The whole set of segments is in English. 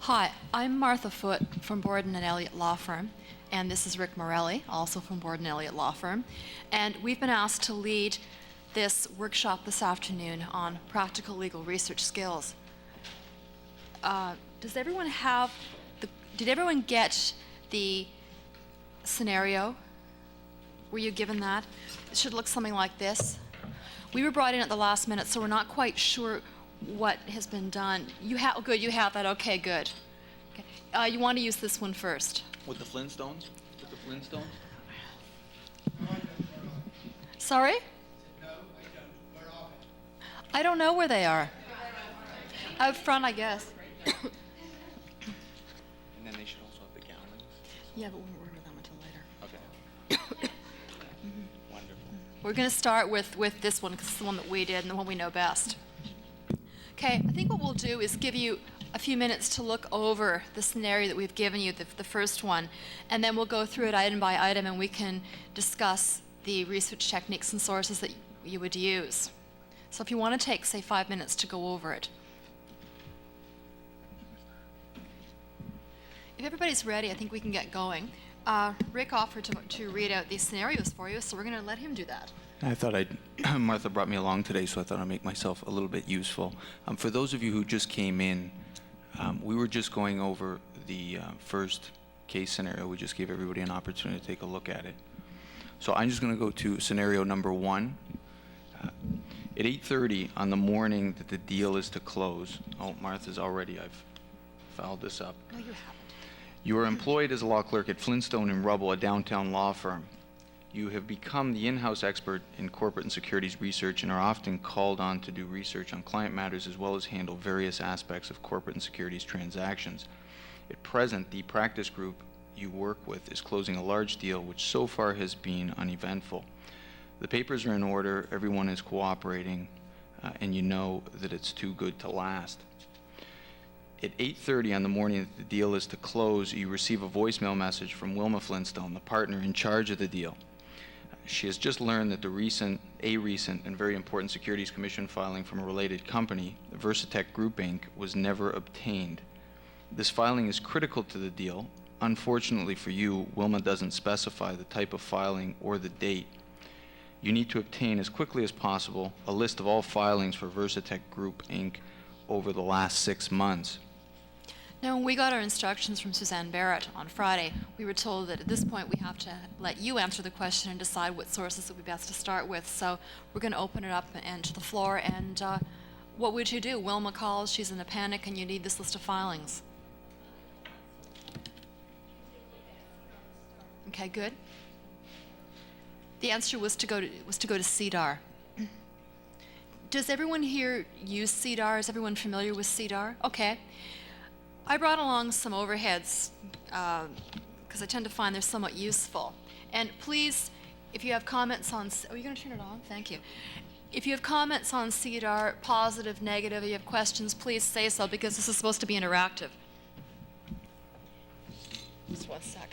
Hi, I'm Martha Foote from Borden and Elliott Law Firm, and this is Rick Morelli, also from Borden and Elliott Law Firm. And we've been asked to lead this workshop this afternoon on practical legal research skills. Does everyone have did everyone get the scenario? Were you given that? It should look something like this. We were brought in at the last minute, so we're not quite sure what has been done. You have, oh, good, you have that. Okay, good. Okay. You want to use this one first. With the Flintstones? With the Flintstones? Sorry? No, I don't. We're off it. I don't know where they are. Out front, I guess. And then they should also have the gallons. Yeah, but we won't order them until later. Okay. Wonderful. We're going to start with this one because it's the one that we did and the one we know best. Okay, I think what we'll do is give you a few minutes to look over the scenario that we've given you, the first one, and then we'll go through it item by item and we can discuss the research techniques and sources that you would use. So if you want to take, say, 5 minutes to go over it. If everybody's ready, I think we can get going. Rick offered to read out these scenarios for you, so we're going to let him do that. I thought Martha brought me along today, so I thought I'd make myself a little bit useful. For those of you who just came in, we were just going over the first case scenario. We just gave everybody an opportunity to take a look at it. So I'm just going to go to scenario number 1. At 8:30 on the morning that the deal is to close, oh, Martha's already, I've fouled this up. No, you haven't. You are employed as a law clerk at Flintstone and Rubble, a downtown law firm. You have become the in-house expert in corporate and securities research and are often called on to do research on client matters as well as handle various aspects of corporate and securities transactions. At present, the practice group you work with is closing a large deal which so far has been uneventful. The papers are in order, everyone is cooperating, and you know that it's too good to last. At 8:30 on the morning that the deal is to close, you receive a voicemail message from Wilma Flintstone, the partner in charge of the deal. She has just learned that a recent and very important Securities Commission filing from a related company, Versatech Group Inc., was never obtained. This filing is critical to the deal. Unfortunately for you, Wilma doesn't specify the type of filing or the date. You need to obtain as quickly as possible a list of all filings for Versatech Group Inc. over the last 6 months. Now, when we got our instructions from Suzanne Barrett on Friday, we were told that at this point we have to let you answer the question and decide what sources it would be best to start with. So we're going to open it up and to the floor. And what would you do? Wilma calls, she's in a panic, and you need this list of filings. Okay, good. The answer was to go to CDAR. Does everyone here use CDAR? Is everyone familiar with CDAR? Okay. I brought along some overheads because I tend to find they're somewhat useful. And please, if you have comments on, are you going to turn it on? Thank you. If you have comments on CDAR, positive, negative, if you have questions, please say so because this is supposed to be interactive. Just 1 sec.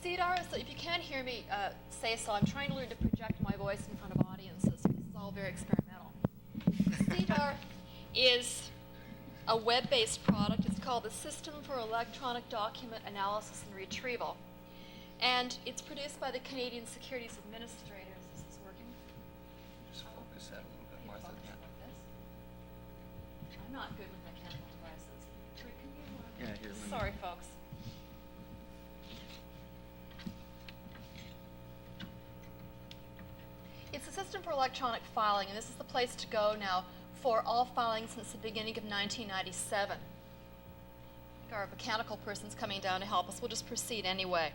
CDAR is, if you can't hear me say so, I'm trying to learn to project my voice in front of audiences. This is all very experimental. CDAR is a web-based product. It's called the System for Electronic Document Analysis and Retrieval. And it's produced by the Canadian Securities Administrators. Is this working? Just focus that a little bit, Martha. Like this? I'm not good with mechanical devices. Can you, Yeah, here. sorry, folks. It's a system for electronic filing, and this is the place to go now for all filing since the beginning of 1997. Our mechanical person's coming down to help us. We'll just proceed anyway.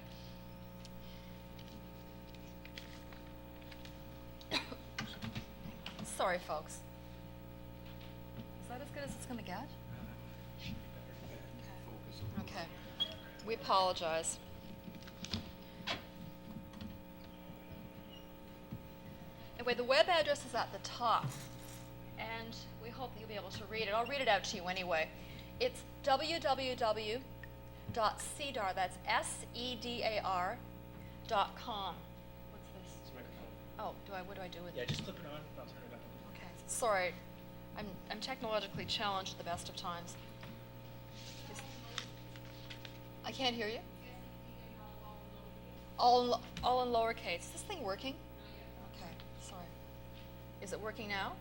Sorry, folks. Is that as good as it's going to get? Okay. We apologize. Anyway, the web address is at the top, and we hope that you'll be able to read it. I'll read it out to you anyway. It's www.cdar, that's SEDAR.com. What's this? It's a microphone. Oh, what do I do with it? Yeah, just clip it on and I'll turn it up. Okay, sorry. I'm technologically challenged at the best of times. I can't hear you. All in lowercase. Is this thing working? Okay, sorry. Is it working now?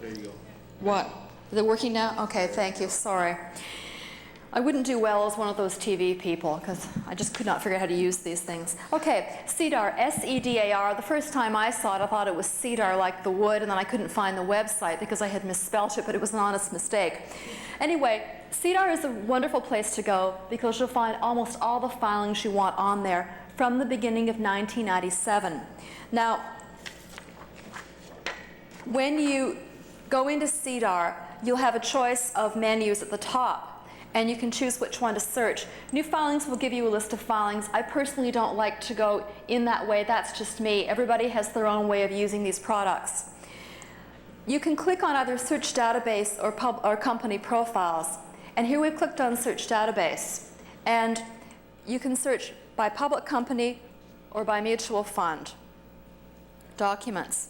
There you go. What? Is it working now? Okay, thank you. Sorry. I wouldn't do well as one of those TV people because I just could not figure out how to use these things. Okay, CEDAR, S-E-D-A-R. The first time I saw it, I thought it was cedar like the wood, and then I couldn't find the website because I had misspelt it, but it was an honest mistake. Anyway, CEDAR is a wonderful place to go because you'll find almost all the filings you want on there from the beginning of 1997. Now, when you go into CEDAR, you'll have a choice of menus at the top, and you can choose which one to search. New filings will give you a list of filings. I personally don't like to go in that way. That's just me. Everybody has their own way of using these products. You can click on either search database or company profiles. And here we've clicked on search database. And you can search by public company or by mutual fund. Documents.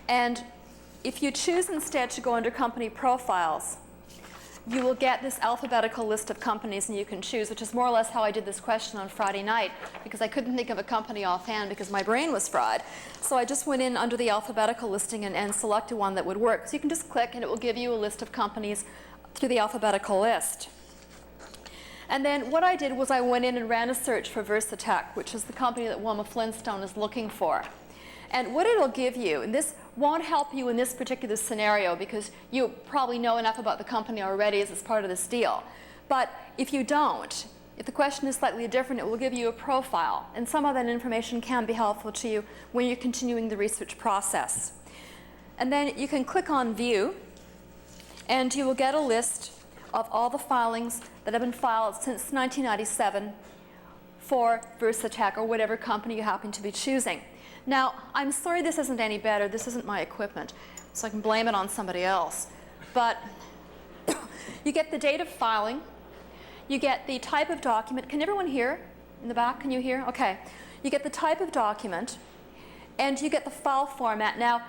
And if you choose instead to go under company profiles, you will get this alphabetical list of companies and you can choose, which is more or less how I did this question on Friday night because I couldn't think of a company offhand because my brain was fried. So I just went in under the alphabetical listing and selected one that would work. So you can just click and it will give you a list of companies through the alphabetical list. And then what I did was I went in and ran a search for Versatech, which is the company that Wilma Flintstone is looking for. And what it'll give you, and this won't help you in this particular scenario because you probably know enough about the company already as it's part of this deal. But if you don't, if the question is slightly different, it will give you a profile. And some of that information can be helpful to you when you're continuing the research process. And then you can click on View, and you will get a list of all the filings that have been filed since 1997 for Versatech or whatever company you happen to be choosing. Now, I'm sorry this isn't any better. This isn't my equipment, so I can blame it on somebody else. But you get the date of filing. You get the type of document. Can everyone hear? In the back, can you hear? Okay. You get the type of document, and you get the file format. Now,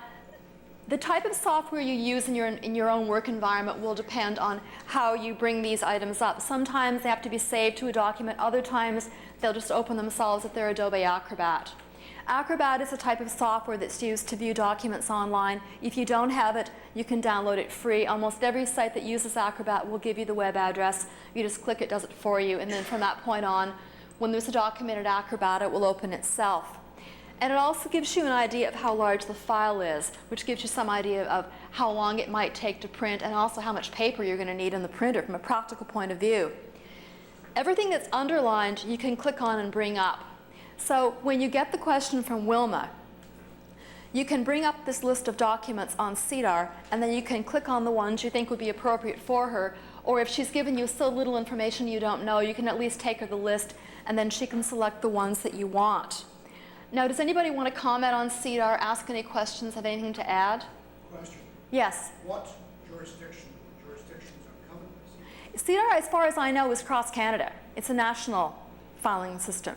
the type of software you use in your own work environment will depend on how you bring these items up. Sometimes they have to be saved to a document. Other times, they'll just open themselves if they're Adobe Acrobat. Acrobat is a type of software that's used to view documents online. If you don't have it, you can download it free. Almost every site that uses Acrobat will give you the web address. You just click it, does it for you, and then from that point on, when there's a document in Acrobat, it will open itself. And it also gives you an idea of how large the file is, which gives you some idea of how long it might take to print and also how much paper you're going to need in the printer from a practical point of view. Everything that's underlined, you can click on and bring up. So when you get the question from Wilma, you can bring up this list of documents on CEDAR, and then you can click on the ones you think would be appropriate for her, or if she's given you so little information you don't know, you can at least take her the list, and then she can select the ones that you want. Now, does anybody want to comment on CEDAR, ask any questions, have anything to add? Question. Yes? What jurisdictions are covered by CEDAR? CEDAR, as far as I know, is across Canada. It's a national filing system.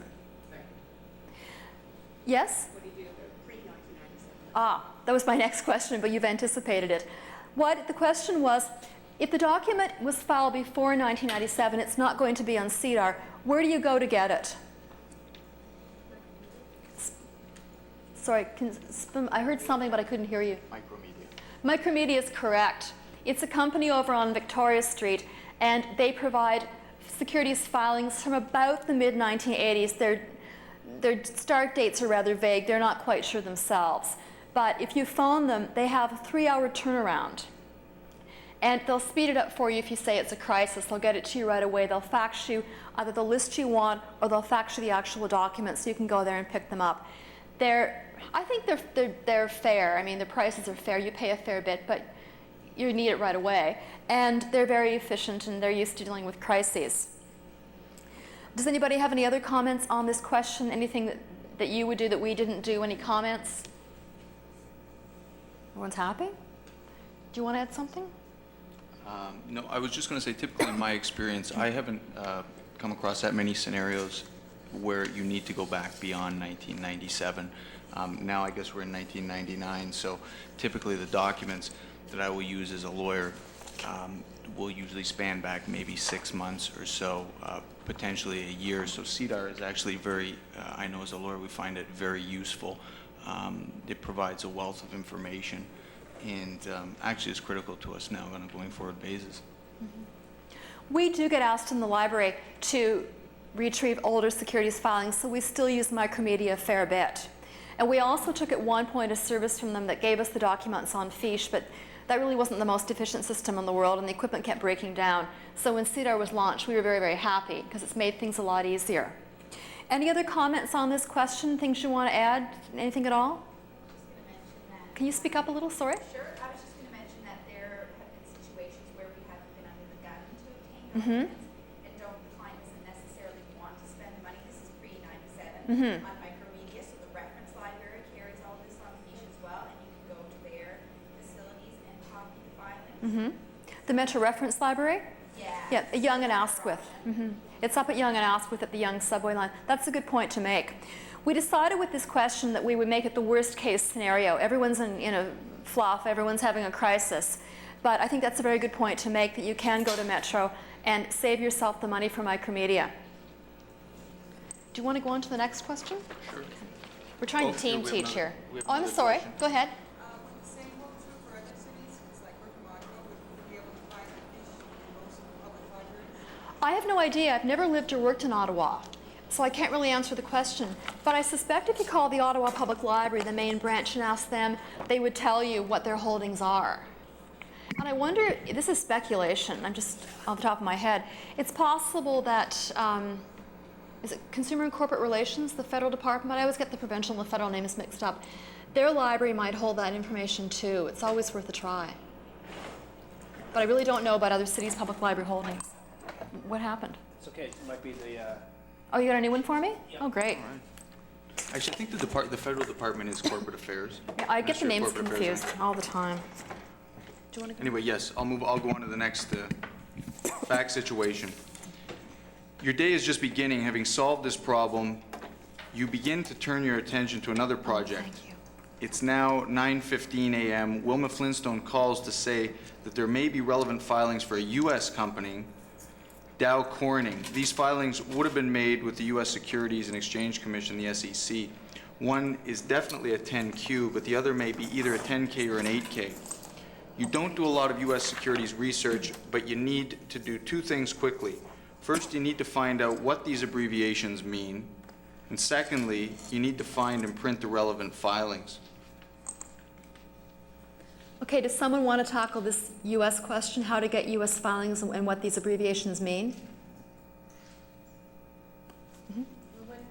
Yes? What do you do pre-1997? Ah, that was my next question, but you've anticipated it. What the question was, if the document was filed before 1997, it's not going to be on CEDAR. Where do you go to get it? Sorry, I heard something, but I couldn't hear you. Micromedia. Micromedia is correct. It's a company over on Victoria Street, and they provide securities filings from about the mid-1980s. Their start dates are rather vague. They're not quite sure themselves. But if you phone them, they have a 3-hour turnaround. And they'll speed it up for you if you say it's a crisis. They'll get it to you right away. They'll fax you either the list you want or they'll fax you the actual documents so you can go there and pick them up. I think they're fair. I mean, the prices are fair. You pay a fair bit, but you need it right away. And they're very efficient, and they're used to dealing with crises. Does anybody have any other comments on this question? Anything that you would do that we didn't do? Any comments? Everyone's happy? Do you want to add something? No, I was just going to say, typically in my experience, I haven't come across that many scenarios where you need to go back beyond 1997. Now I guess we're in 1999, so typically the documents that I will use as a lawyer will usually span back maybe 6 months or so, potentially a year. So CDAR is actually very, I know as a lawyer we find it very useful. It provides a wealth of information and actually is critical to us now on a going forward basis. We do get asked in the library to retrieve older securities filings, so we still use Micromedia a fair bit. And we also took at one point a service from them that gave us the documents on fiche, but that really wasn't the most efficient system in the world, and the equipment kept breaking down. So when CDAR was launched, we were very, very happy because it's made things a lot easier. Any other comments on this question, things you want to add, anything at all? Can you speak up a little, sorry? Sure, I was just going to mention that there have been situations where we haven't been under the gun to obtain documents, and the client doesn't necessarily want to spend the money. This is pre-97 on Micromedia, so the reference library carries all this on fiche as well, and you can go to their facilities and copy the filings. The Metro Reference Library? Yeah. Yeah, Young and Asquith. It's up at Young and Asquith at the Young subway line. That's a good point to make. We decided with this question that we would make it the worst case scenario. Everyone's in a fluff, everyone's having a crisis. But I think that's a very good point to make, that you can go to Metro and save yourself the money for Micromedia. Do you want to go on to the next question? Sure. We're trying to team teach here. Oh, I'm sorry. Go ahead. Would the same hold true for other cities? It's like we're from Ottawa, would we be able to find a fiche in most public libraries? I have no idea. I've never lived or worked in Ottawa, so I can't really answer the question. But I suspect if you call the Ottawa Public Library, the main branch, and ask them, they would tell you what their holdings are. And I wonder, this is speculation, I'm just off the top of my head, it's possible that, is it Consumer and Corporate Relations, the federal department? I always get the provincial and the federal names mixed up. Their library might hold that information too. It's always worth a try. But I really don't know about other cities' public library holdings. What happened? It's okay. It might be the. Oh, you got a new one for me? Yeah. Oh, great. All right. Actually, I think the federal department is corporate affairs. Yeah, I get the Ministry of names Corporate Affairs. confused all the time. Do you want to go? Anyway, yes, I'll go on to the next fact situation. Your day is just beginning. Having solved this problem, you begin to turn your attention to another project. Thank you. It's now 9:15 a.m. Wilma Flintstone calls to say that there may be relevant filings for a U.S. company, Dow Corning. These filings would have been made with the U.S. Securities and Exchange Commission, the SEC. One is definitely a 10Q, but the other may be either a 10K or an 8K. You don't do a lot of U.S. securities research, but you need to do two things quickly. First, you need to find out what these abbreviations mean, and secondly, you need to find and print the relevant filings. Okay, does someone want to tackle this U.S. question, how to get U.S. filings and what these abbreviations mean? When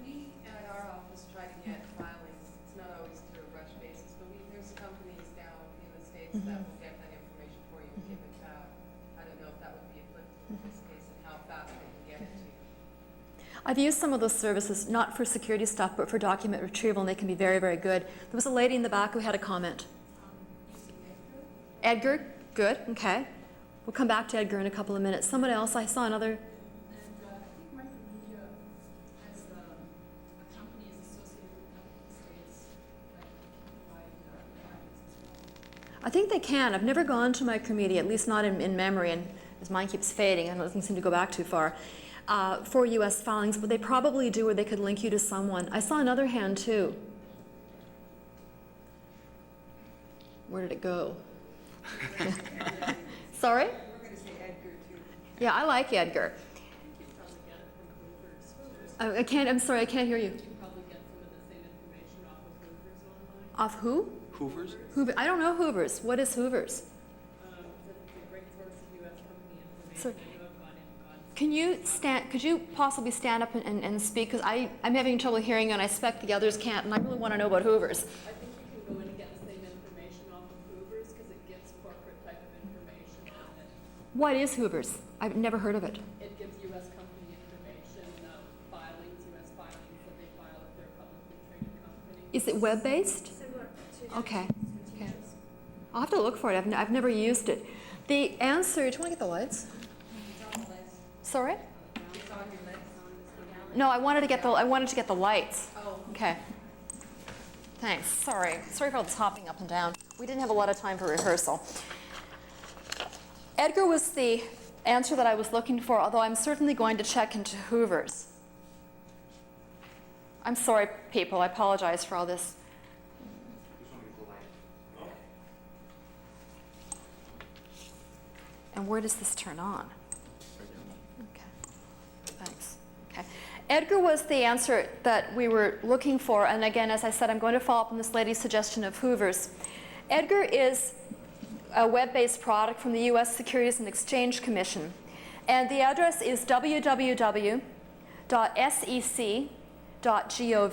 we at our office try to get filings, it's not always through a rush basis, but there's companies down in the States that will get that information for you and give it back. I don't know if that would be applicable in this case and how fast they can get it to you. I've used some of those services, not for security stuff, but for document retrieval, and they can be very, very good. There was a lady in the back who had a comment. Edgar? Good, okay. We'll come back to Edgar in a couple of minutes. Someone else, I saw another. And I think Micromedia as a company is associated with states, like provide documents as well. I think they can. I've never gone to Micromedia, at least not in memory, and as mine keeps fading, I don't seem to go back too far, for U.S. filings, but they probably do, or they could link you to someone. I saw another hand, too. Where did it go? Sorry? We're going to say Edgar too. Yeah, I like Edgar. You probably get it from Hoovers. I can't, I'm sorry, I can't hear you. You probably get some of the same information off of Hoovers online. Off who? Hoovers? Hoover. I don't know Hoovers. What is Hoovers? It's a great source of U.S. company So- information. I know I've gone Can you could you possibly stand up and speak? Because I'm having trouble hearing you, and I expect the others can't, and I really want to know about Hoovers. I think you can go in and get the same information off of Hoovers because it gives corporate type of information on it. What is Hoovers? I've never heard of it. It gives U.S. company information, filings, U.S. filings that they file if they're a publicly traded company. Is it web-based? Similar to Okay. Okay. I'll have to look for it. I've never used it. The answer, do you want to get the lights? It's on the list. Sorry? It's on your list. No, I wanted to get the lights. Oh. Okay. Thanks. Sorry for all this hopping up and down. We didn't have a lot of time for rehearsal. Edgar was the answer that I was looking for, although I'm certainly going to check into Hoover's. I'm sorry, people. I apologize for all this. And where does this turn on? Okay. Thanks. Okay. Edgar was the answer that we were looking for, and again, as I said, I'm going to follow up on this lady's suggestion of Hoover's. Edgar is a web-based product from the U.S. Securities and Exchange Commission, and the address is www.sec.gov,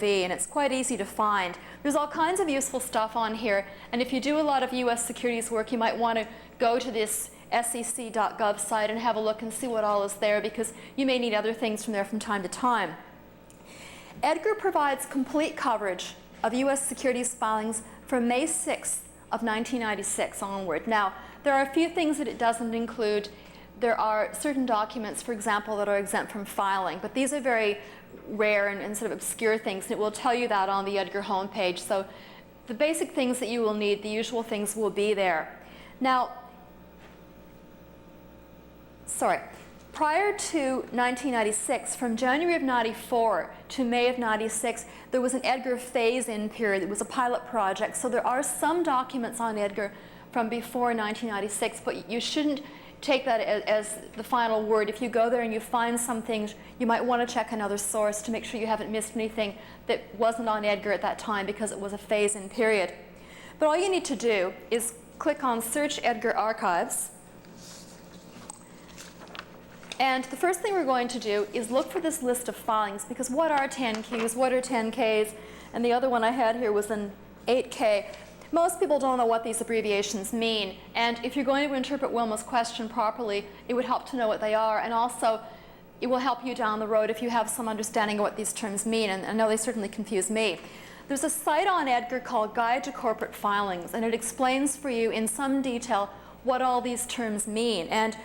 and it's quite easy to find. There's all kinds of useful stuff on here, and if you do a lot of U.S. securities work, you might want to go to this sec.gov site and have a look and see what all is there, because you may need other things from there from time to time. Edgar provides complete coverage of U.S. securities filings from May 6th of 1996 onward. Now, there are a few things that it doesn't include. There are certain documents, for example, that are exempt from filing, but these are very rare and sort of obscure things, and it will tell you that on the Edgar homepage. So the basic things that you will need, the usual things, will be there. Now, prior to 1996, from January of 94 to May of 96, there was an Edgar phase-in period. It was a pilot project. So there are some documents on Edgar from before 1996, but you shouldn't take that as the final word. If you go there and you find some things, you might want to check another source to make sure you haven't missed anything that wasn't on Edgar at that time, because it was a phase-in period. But all you need to do is click on Search Edgar Archives. And the first thing we're going to do is look for this list of filings, because what are 10Qs, what are 10Ks, and the other one I had here was an 8K. Most people don't know what these abbreviations mean, and if you're going to interpret Wilma's question properly, it would help to know what they are, and also it will help you down the road if you have some understanding of what these terms mean, and I know they certainly confuse me. There's a site on Edgar called Guide to Corporate Filings, and it explains for you in some detail what all these terms mean. And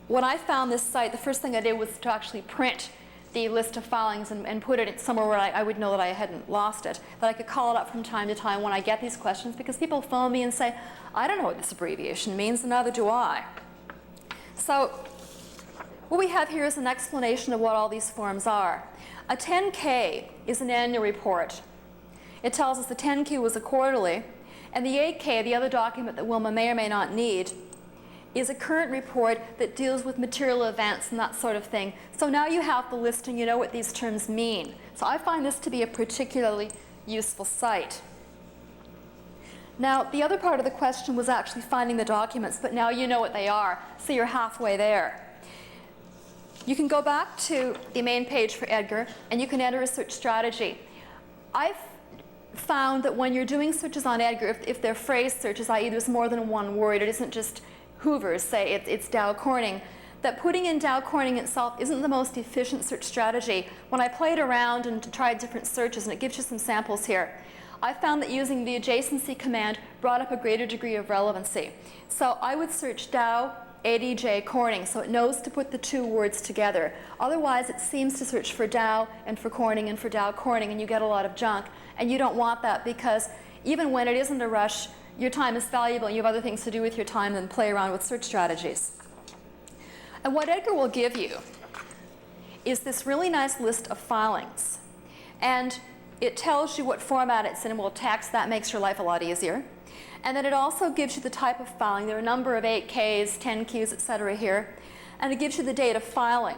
when I found this site, the first thing I did was to actually print the list of filings and put it somewhere where I would know that I hadn't lost it, that I could call it up from time to time when I get these questions, because people phone me and say, I don't know what this abbreviation means, and neither do I. So what we have here is an explanation of what all these forms are. A 10K is an annual report. It tells us the 10Q was a quarterly, and the 8K, the other document that Wilma may or may not need, is a current report that deals with material events and that sort of thing. So now you have the list and you know what these terms mean. So I find this to be a particularly useful site. Now, the other part of the question was actually finding the documents, but now you know what they are, so you're halfway there. You can go back to the main page for Edgar, and you can enter a search strategy. I've found that when you're doing searches on Edgar, if they're phrase searches, i.e. there's more than one word, it isn't just Hoover's, say it's Dow Corning, that putting in Dow Corning itself isn't the most efficient search strategy. When I played around and tried different searches, and it gives you some samples here, I found that using the adjacency command brought up a greater degree of relevancy. So I would search Dow, ADJ, Corning, so it knows to put the two words together. Otherwise, it seems to search for Dow and for Corning and for Dow Corning, and you get a lot of junk. And you don't want that, because even when it isn't a rush, your time is valuable and you have other things to do with your time than play around with search strategies. And what Edgar will give you is this really nice list of filings. And it tells you what format it's in, and we'll text. That makes your life a lot easier. And then it also gives you the type of filing. There are a number of 8Ks, 10Qs, etc. here. And it gives you the date of filing.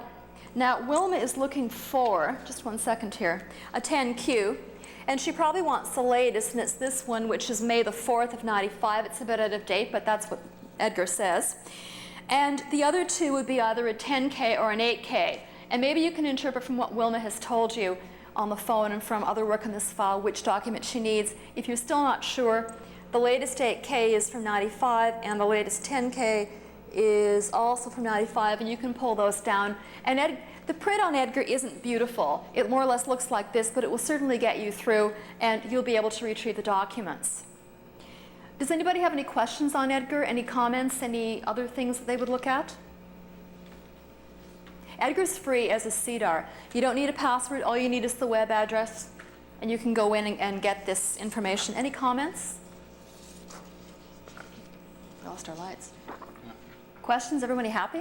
Now, Wilma is looking for, just one second here, a 10Q. And she probably wants the latest, and it's this one, which is May the 4th of 95. It's a bit out of date, but that's what Edgar says. And the other two would be either a 10K or an 8K. And maybe you can interpret from what Wilma has told you on the phone and from other work in this file which document she needs. If you're still not sure, the latest 8K is from 95, and the latest 10K is also from 95, and you can pull those down. And the print on Edgar isn't beautiful. It more or less looks like this, but it will certainly get you through, and you'll be able to retrieve the documents. Does anybody have any questions on Edgar? Any comments? Any other things that they would look at? Edgar's free as a CDAR. You don't need a password. All you need is the web address. and you can go in and get this information. Any comments? We lost our lights. Questions? Everybody happy?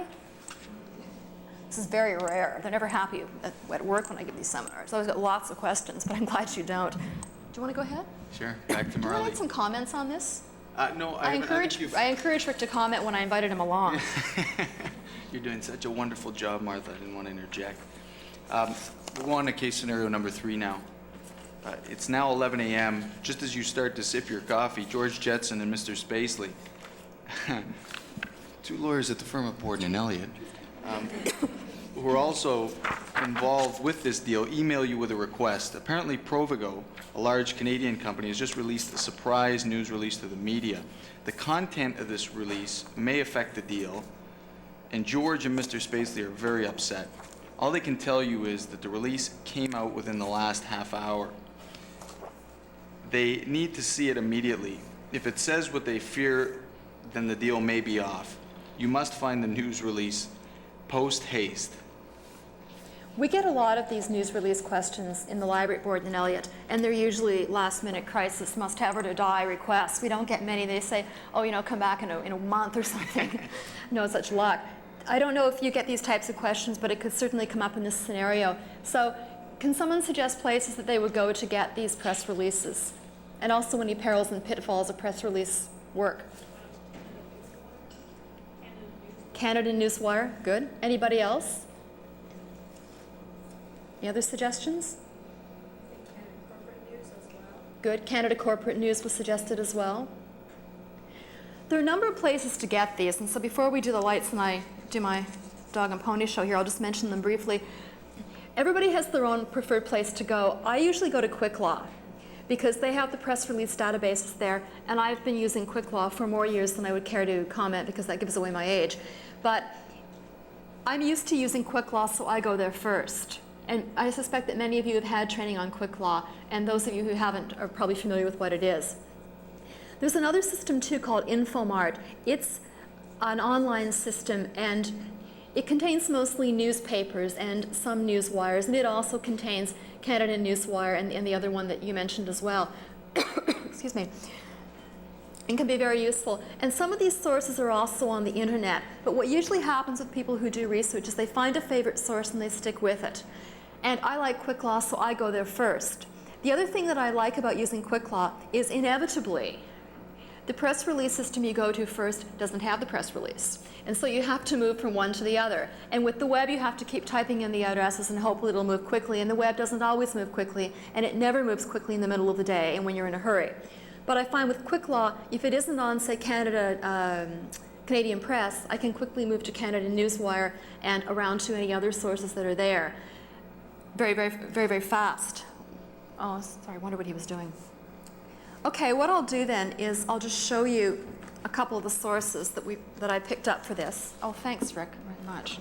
This is very rare. They're never happy at work when I give these seminars. So I've got lots of questions, but I'm glad you don't. Do you want to go ahead? Sure. Back to Do you want Morelli. to make some comments on this? No, I encourage Rick to comment when I invited him along. You're doing such a wonderful job, Martha. I didn't want to interject. We're on to case scenario number 3 now. It's now 11 a.m. Just as you start to sip your coffee, George Jetson and Mr. Spacely, 2 lawyers at the firm of Borden and Elliott, who are also involved with this deal, email you with a request. Apparently Provigo, a large Canadian company, has just released a surprise news release to the media. The content of this release may affect the deal, and George and Mr. Spacely are very upset. All they can tell you is that the release came out within the last half hour. They need to see it immediately. If it says what they fear, then the deal may be off. You must find the news release post haste. We get a lot of these news release questions in the library at Borden and Elliott, and they're usually last-minute crisis, must-have or to die requests. We don't get many. They say, oh, come back in a month or something. No such luck. I don't know if you get these types of questions, but it could certainly come up in this scenario. So can someone suggest places that they would go to get these press releases? And also any perils and pitfalls of press release work? Canada Newswire, good. Anybody else? Any other suggestions? Good. Canada Corporate News was suggested as well. There are a number of places to get these, and so before we do the lights and I do my dog and pony show here, I'll just mention them briefly. Everybody has their own preferred place to go. I usually go to Quick Law because they have the press release databases there, and I've been using Quick Law for more years than I would care to comment because that gives away my age. But I'm used to using Quick Law, so I go there first. And I suspect that many of you have had training on Quick Law, and those of you who haven't are probably familiar with what it is. There's another system too called Infomart. It's an online system, and it contains mostly newspapers and some news wires, and it also contains Canada Newswire and the other one that you mentioned as well. Excuse me. And can be very useful. And some of these sources are also on the internet, but what usually happens with people who do research is they find a favorite source and they stick with it. And I like Quick Law, so I go there first. The other thing that I like about using Quick Law is inevitably the press release system you go to first doesn't have the press release. And so you have to move from one to the other. And with the web, you have to keep typing in the addresses and hopefully it'll move quickly. And the web doesn't always move quickly, and it never moves quickly in the middle of the day and when you're in a hurry. But I find with Quick Law, if it isn't on, say, Canadian Press, I can quickly move to Canada Newswire and around to any other sources that are there. Very, very, very, very fast. Oh, sorry, I wonder what he was doing. Okay, what I'll do then is I'll just show you a couple of the sources that I picked up for this. Oh, thanks, Rick, very much.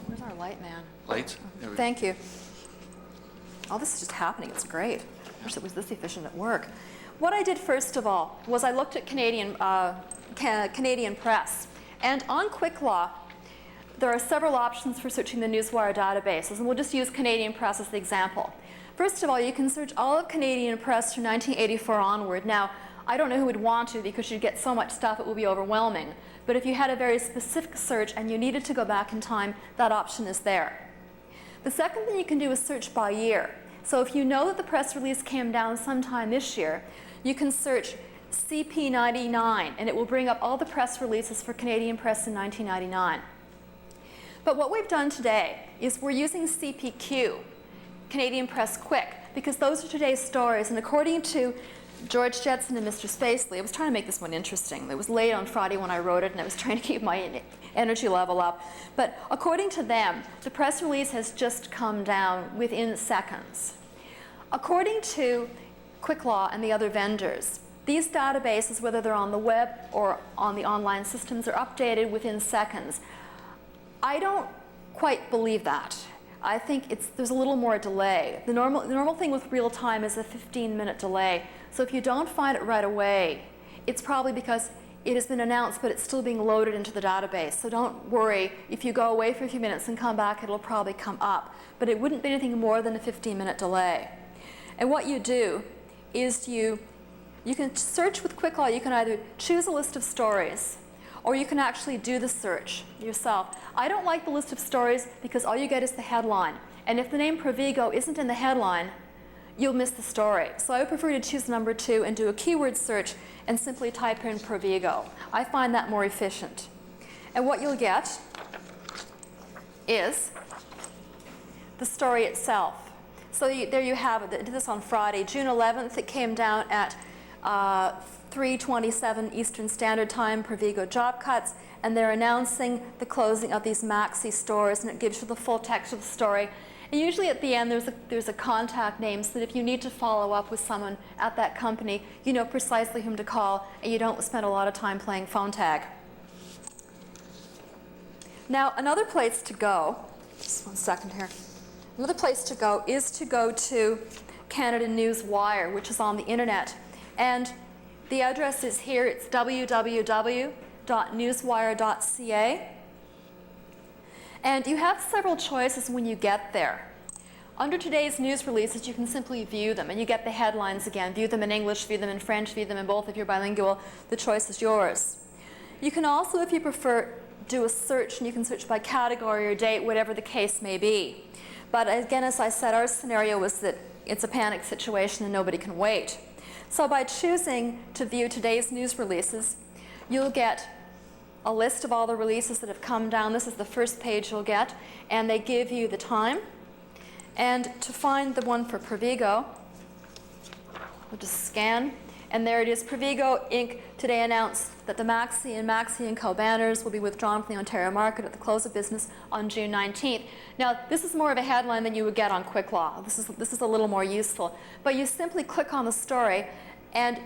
Where's our light man? Lights? There we go. Thank you. Oh, this is just happening. It's great. I wish it was this efficient at work. What I did first of all was I looked at Canadian Press. And on Quick Law, there are several options for searching the Newswire databases, and we'll just use Canadian Press as the example. First of all, you can search all of Canadian Press from 1984 onward. Now, I don't know who would want to because you'd get so much stuff it would be overwhelming. But if you had a very specific search and you needed to go back in time, that option is there. The second thing you can do is search by year. So if you know that the press release came down sometime this year, you can search CP99, and it will bring up all the press releases for Canadian Press in 1999. But what we've done today is we're using CPQ, Canadian Press Quick, because those are today's stories, and according to George Jetson and Mr. Spacely, I was trying to make this one interesting. It was late on Friday when I wrote it, and I was trying to keep my energy level up. But according to them, the press release has just come down within seconds. According to Quick Law and the other vendors, these databases, whether they're on the web or on the online systems, are updated within seconds. I don't quite believe that. I think there's a little more delay. The normal thing with real time is a 15-minute delay. So if you don't find it right away, it's probably because it has been announced, but it's still being loaded into the database. So don't worry. If you go away for a few minutes and come back, it'll probably come up. But it wouldn't be anything more than a 15-minute delay. And what you do is you can search with Quick Law. You can either choose a list of stories, or you can actually do the search yourself. I don't like the list of stories because all you get is the headline. And if the name Provigo isn't in the headline, you'll miss the story. So I would prefer to choose number 2 and do a keyword search and simply type in Provigo. I find that more efficient. And what you'll get is the story itself. So there you have it. I did this on Friday, June 11th. It came down at 3:27 Eastern Standard Time, Provigo job cuts, and they're announcing the closing of these Maxi stores, and it gives you the full text of the story. And usually at the end there's a contact name, so that if you need to follow up with someone at that company, you know precisely whom to call, and you don't spend a lot of time playing phone tag. Now, another place to go, just one second here, another place to go is to go to Canada News Wire, which is on the internet. And the address is here. It's www.newswire.ca. And you have several choices when you get there. Under today's news releases, you can simply view them, and you get the headlines again. View them in English, view them in French, view them in both if you're bilingual. The choice is yours. You can also, if you prefer, do a search, and you can search by category or date, whatever the case may be. But again, as I said, our scenario was that it's a panic situation and nobody can wait. So by choosing to view today's news releases, you'll get a list of all the releases that have come down. This is the first page you'll get, and they give you the time. And to find the one for Provigo, we'll just scan, and there it is. Provigo Inc. today announced that the Maxi and Co. banners will be withdrawn from the Ontario market at the close of business on June 19th. Now, this is more of a headline than you would get on Quick Law. This is a little more useful. But you simply click on the story, and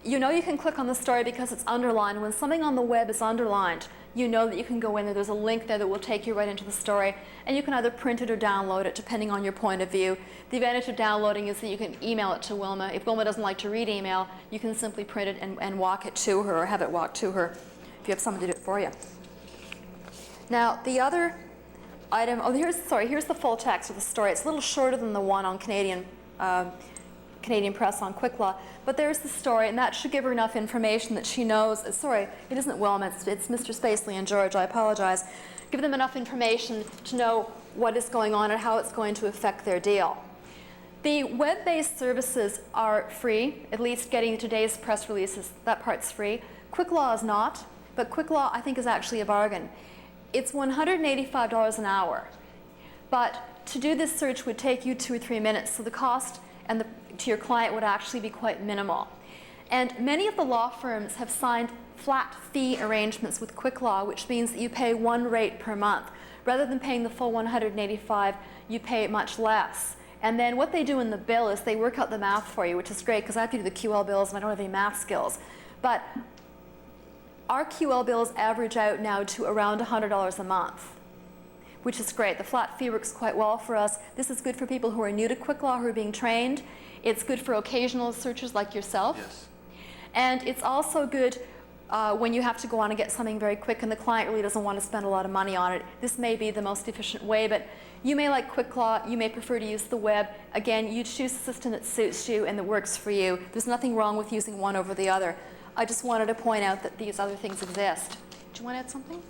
you know you can click on the story because it's underlined. When something on the web is underlined, you know that you can go in there. There's a link there that will take you right into the story, and you can either print it or download it, depending on your point of view. The advantage of downloading is that you can email it to Wilma. If Wilma doesn't like to read email, you can simply print it and walk it to her, or have it walked to her if you have someone to do it for you. Now, the other item, here's the full text of the story. It's a little shorter than the one on Canadian Press on Quick Law, but there's the story, and that should give her enough information that she knows. Sorry, it isn't Wilma, it's Mr. Spacely and George, I apologize. Give them enough information to know what is going on and how it's going to affect their deal. The web-based services are free, at least getting today's press releases, that part's free. Quick Law is not, but Quick Law I think is actually a bargain. It's $185 an hour, but to do this search would take you 2 or 3 minutes, so the cost and to your client would actually be quite minimal. And many of the law firms have signed flat fee arrangements with Quick Law, which means that you pay one rate per month. Rather than paying the full $185, you pay much less. And then what they do in the bill is they work out the math for you, which is great because I have to do the QL bills and I don't have any math skills. But our QL bills average out now to around $100 a month, which is great. The flat fee works quite well for us. This is good for people who are new to Quick Law, who are being trained. It's good for occasional searchers like yourself. Yes. And it's also good when you have to go on and get something very quick and the client really doesn't want to spend a lot of money on it. This may be the most efficient way, but you may like Quick Law, you may prefer to use the web. Again, you choose a system that suits you and that works for you. There's nothing wrong with using one over the other. I just wanted to point out that these other things exist. Do you want to add something?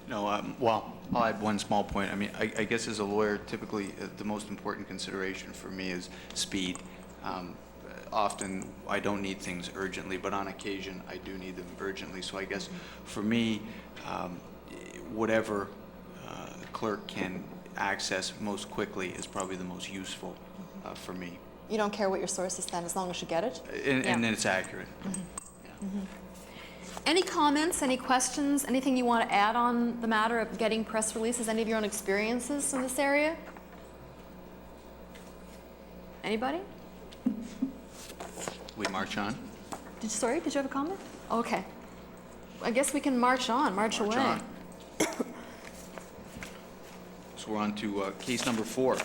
No, well, I'll add one small point. I mean, I guess as a lawyer, typically the most important consideration for me is speed. Often I don't need things urgently, but on occasion I do need them urgently. So I guess for me, whatever clerk can access most quickly is probably the most useful for me. You don't care what your source is then, as long as you get it? And then it's accurate. Mm-hmm. Yeah. Mm-hmm. Any comments, any questions, anything you want to add on the matter of getting press releases? Any of your own experiences in this area? Anybody? We march on. Sorry, did you have a comment? Okay. I guess we can march on, march away. On. So we're on to case number 4.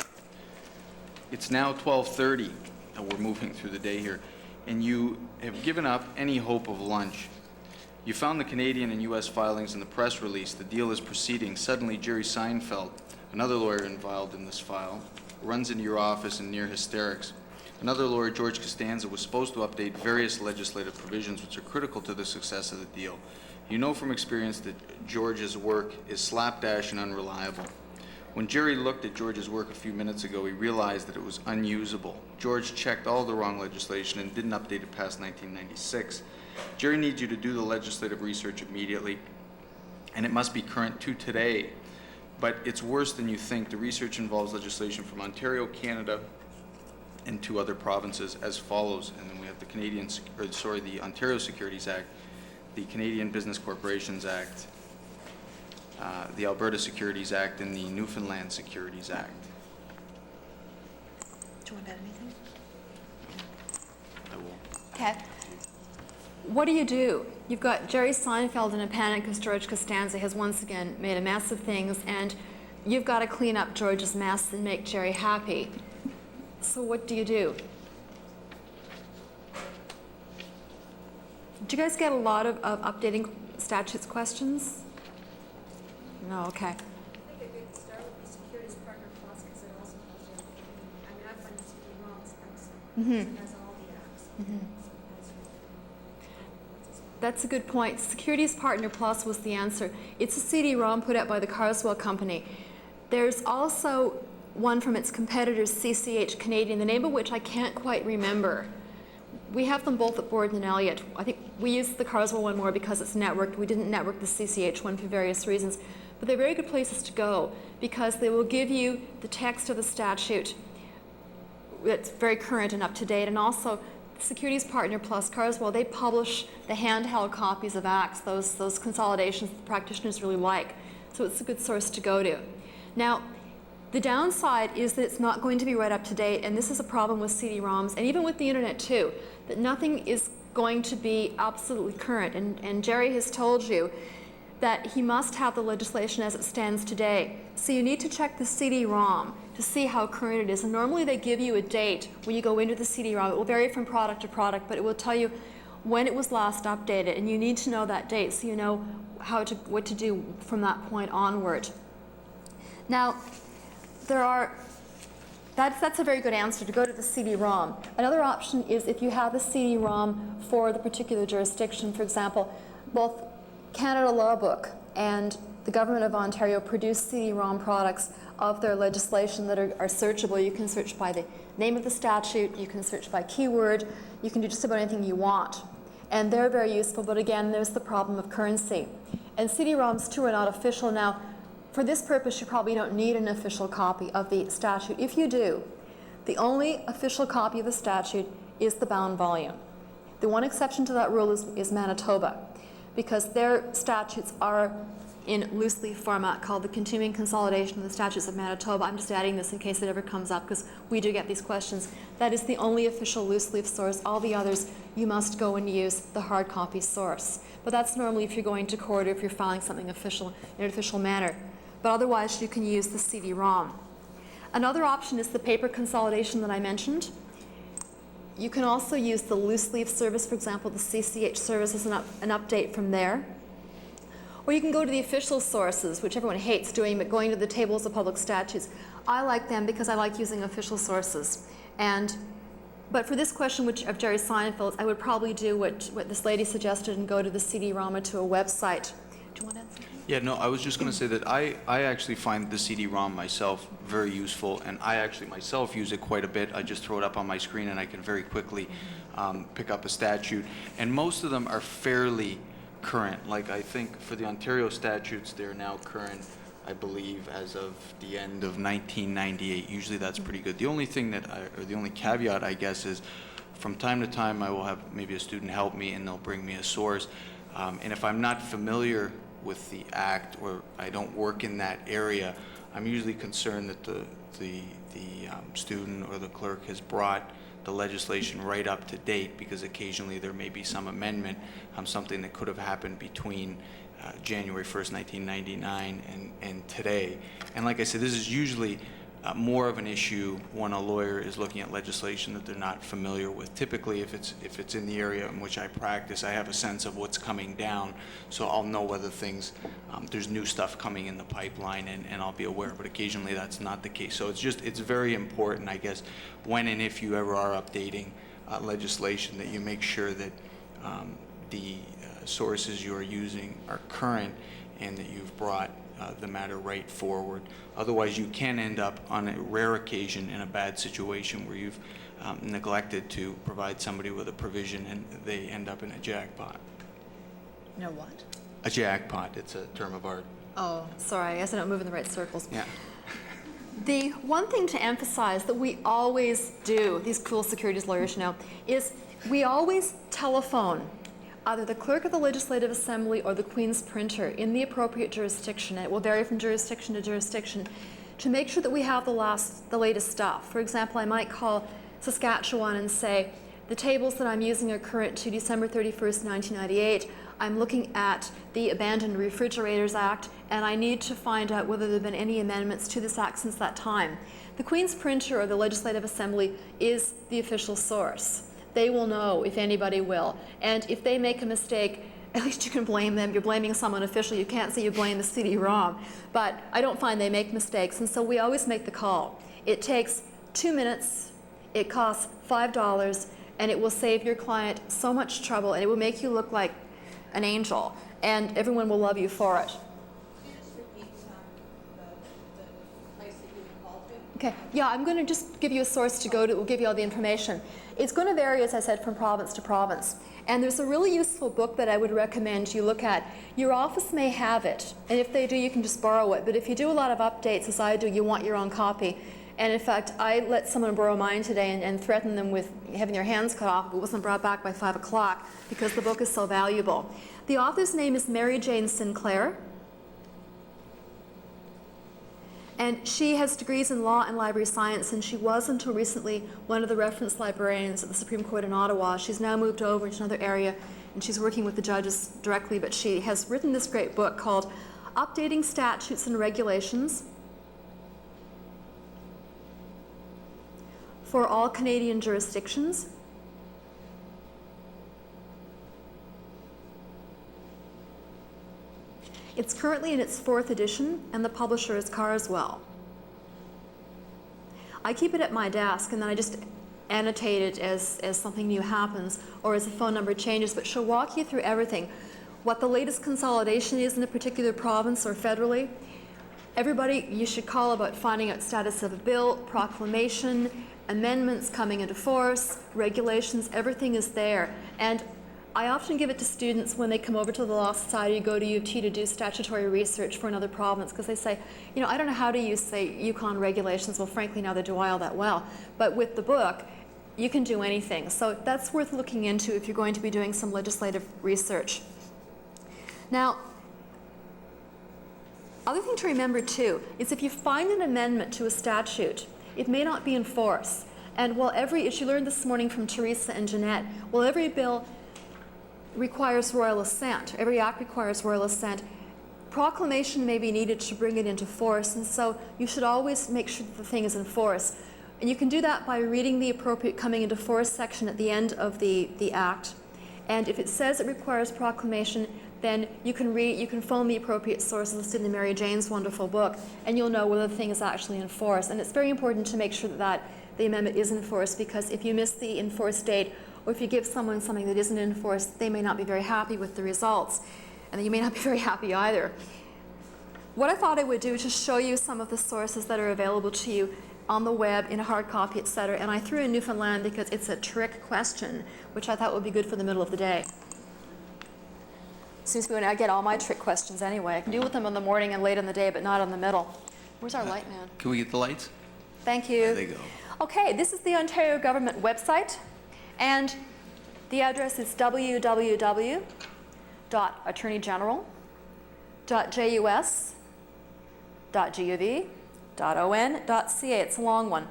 It's now 12:30, and we're moving through the day here, and you have given up any hope of lunch. You found the Canadian and U.S. filings in the press release. The deal is proceeding. Suddenly, Jerry Seinfeld, another lawyer involved in this file, runs into your office in near hysterics. Another lawyer, George Costanza, was supposed to update various legislative provisions which are critical to the success of the deal. You know from experience that George's work is slapdash and unreliable. When Jerry looked at George's work a few minutes ago, he realized that it was unusable. George checked all the wrong legislation and didn't update it past 1996. Jerry needs you to do the legislative research immediately, and it must be current to today. But it's worse than you think. The research involves legislation from Ontario, Canada, and 2 other provinces as follows. And then we have the Ontario Securities Act, the Canadian Business Corporations Act, the Alberta Securities Act, and the Newfoundland Securities Act. Do you want to add anything? I will. Okay. What do? You've got Jerry Seinfeld in a panic because George Costanza has once again made a mess of things, and you've got to clean up George's mess and make Jerry happy. So what do? Do you guys get a lot of updating statutes questions? No, okay. I think a good start would be Securities Partner Plus, because it also has everything. I mean, I find CD-ROMs excellent. It has all the apps. So That's a good point. Securities Partner Plus was the answer. It's a CD-ROM put out by the Carswell Company. There's also one from its competitors, CCH Canadian, the name of which I can't quite remember. We have them both at Borden and Elliott. I think we use the Carswell one more because it's networked. We didn't network the CCH one for various reasons. But they're very good places to go because they will give you the text of the statute that's very current and up to date, and also Securities Partner Plus Carswell, they publish the handheld copies of acts, those consolidations that practitioners really like. So it's a good source to go to. Now, the downside is that it's not going to be right up to date, and this is a problem with CD-ROMs, and even with the internet too, that nothing is going to be absolutely current. And Jerry has told you that he must have the legislation as it stands today. So you need to check the CD-ROM to see how current it is. And normally they give you a date when you go into the CD-ROM. It will vary from product to product, but it will tell you when it was last updated, and you need to know that date so you know what to do from that point onward. Now, that's a very good answer, to go to the CD-ROM. Another option is if you have a CD-ROM for the particular jurisdiction. For example, both Canada Law Book and the Government of Ontario produce CD-ROM products of their legislation that are searchable. You can search by the name of the statute, you can search by keyword, you can do just about anything you want. And they're very useful, but again, there's the problem of currency. And CD-ROMs too are not official. Now, for this purpose, you probably don't need an official copy of the statute. If you do, the only official copy of the statute is the bound volume. The one exception to that rule is Manitoba, because their statutes are in loose leaf format called the Continuing Consolidation of the Statutes of Manitoba. I'm just adding this in case it ever comes up, because we do get these questions. That is the only official loose leaf source. All the others, you must go and use the hard copy source. But that's normally if you're going to court or if you're filing something official in an official manner. But otherwise, you can use the CD-ROM. Another option is the paper consolidation that I mentioned. You can also use the loose leaf service, for example, the CCH service is an update from there. Or you can go to the official sources, which everyone hates doing, but going to the tables of public statutes. I like them because I like using official sources. But for this question of Jerry Seinfeld's, I would probably do what this lady suggested and go to the CD-ROM or to a website. Do you want to add something? Yeah, no, I was just going to say that I actually find the CD-ROM myself very useful, and I actually myself use it quite a bit. I just throw it up on my screen and I can very quickly pick up a statute. And most of them are fairly current. Like, I think for the Ontario statutes, they're now current, I believe, as of the end of 1998. Usually that's pretty good. The only thing or the only caveat, I guess, is from time to time I will have maybe a student help me and they'll bring me a source. And if I'm not familiar with the act or I don't work in that area, I'm usually concerned that the student or the clerk has brought the legislation right up to date, because occasionally there may be some amendment, something that could have happened between January 1st, 1999 and today. And like I said, this is usually more of an issue when a lawyer is looking at legislation that they're not familiar with. Typically, if it's in the area in which I practice, I have a sense of what's coming down, so I'll know whether things, there's new stuff coming in the pipeline, and I'll be aware, but occasionally that's not the case. So it's very important, I guess, when and if you ever are updating legislation, that you make sure that the sources you are using are current and that you've brought the matter right forward. Otherwise, you can end up, on a rare occasion, in a bad situation where you've neglected to provide somebody with a provision and they end up in a jackpot. You know what? A jackpot, it's a term of art. Oh, sorry, I guess I don't move in the right circles. Yeah. The one thing to emphasize that we always do, these cool securities lawyers know, is we always telephone either the clerk of the Legislative Assembly or the Queen's printer in the appropriate jurisdiction, and it will vary from jurisdiction to jurisdiction, to make sure that we have the latest stuff. For example, I might call Saskatchewan and say, the tables that I'm using are current to December 31st, 1998. I'm looking at the Abandoned Refrigerators Act, and I need to find out whether there have been any amendments to this act since that time. The Queen's printer or the Legislative Assembly is the official source. They will know if anybody will. And if they make a mistake, at least you can blame them. You're blaming someone official. You can't say you blame the CD-ROM. But I don't find they make mistakes, and so we always make the call. It takes 2 minutes, it costs $5, and it will save your client so much trouble, and it will make you look like an angel, and everyone will love you for it. Can you just repeat the place that you would call to? Okay, yeah, I'm going to just give you a source to go to. It will give you all the information. It's going to vary, as I said, from province to province. And there's a really useful book that I would recommend you look at. Your office may have it, and if they do, you can just borrow it. But if you do a lot of updates, as I do, you want your own copy. And in fact, I let someone borrow mine today and threaten them with having their hands cut off if it wasn't brought back by 5 o'clock, because the book is so valuable. The author's name is Mary Jane Sinclair. And she has degrees in law and library science, and she was until recently one of the reference librarians at the Supreme Court in Ottawa. She's now moved over into another area, and she's working with the judges directly, but she has written this great book called Updating Statutes and Regulations for All Canadian Jurisdictions. It's currently in its 4th edition, and the publisher is Carswell. I keep it at my desk, and then I just annotate it as something new happens, or as a phone number changes, but she'll walk you through everything. What the latest consolidation is in a particular province or federally. Everybody you should call about finding out status of a bill, proclamation, amendments coming into force, regulations, everything is there. And I often give it to students when they come over to the Law Society, go to UT to do statutory research for another province, because they say, you know, I don't know how to use, say, Yukon regulations. Well, frankly, neither do I all that well. But with the book, you can do anything. So that's worth looking into if you're going to be doing some legislative research. Now, other thing to remember, too, is if you find an amendment to a statute, it may not be in force. And while as you learned this morning from Theresa and Jeanette, while every bill requires royal assent, every act requires royal assent, proclamation may be needed to bring it into force, and so you should always make sure that the thing is in force. And you can do that by reading the appropriate coming into force section at the end of the act. And if it says it requires proclamation, then you can phone the appropriate sources listed in Mary Jane's wonderful book, and you'll know whether the thing is actually in force. And it's very important to make sure that the amendment is in force, because if you miss the enforced date, or if you give someone something that isn't in force, they may not be very happy with the results, and then you may not be very happy either. What I thought I would do is just show you some of the sources that are available to you on the web, in a hard copy, etc. And I threw in Newfoundland because it's a trick question, which I thought would be good for the middle of the day. Seems to be when I get all my trick questions anyway. I can deal with them in the morning and late in the day, but not in the middle. Where's our light man? Can we get the lights? Thank you. There they go. Okay, this is the Ontario government website, and the address is www.attorneygeneral.jus.gov.on.ca. It's a long one.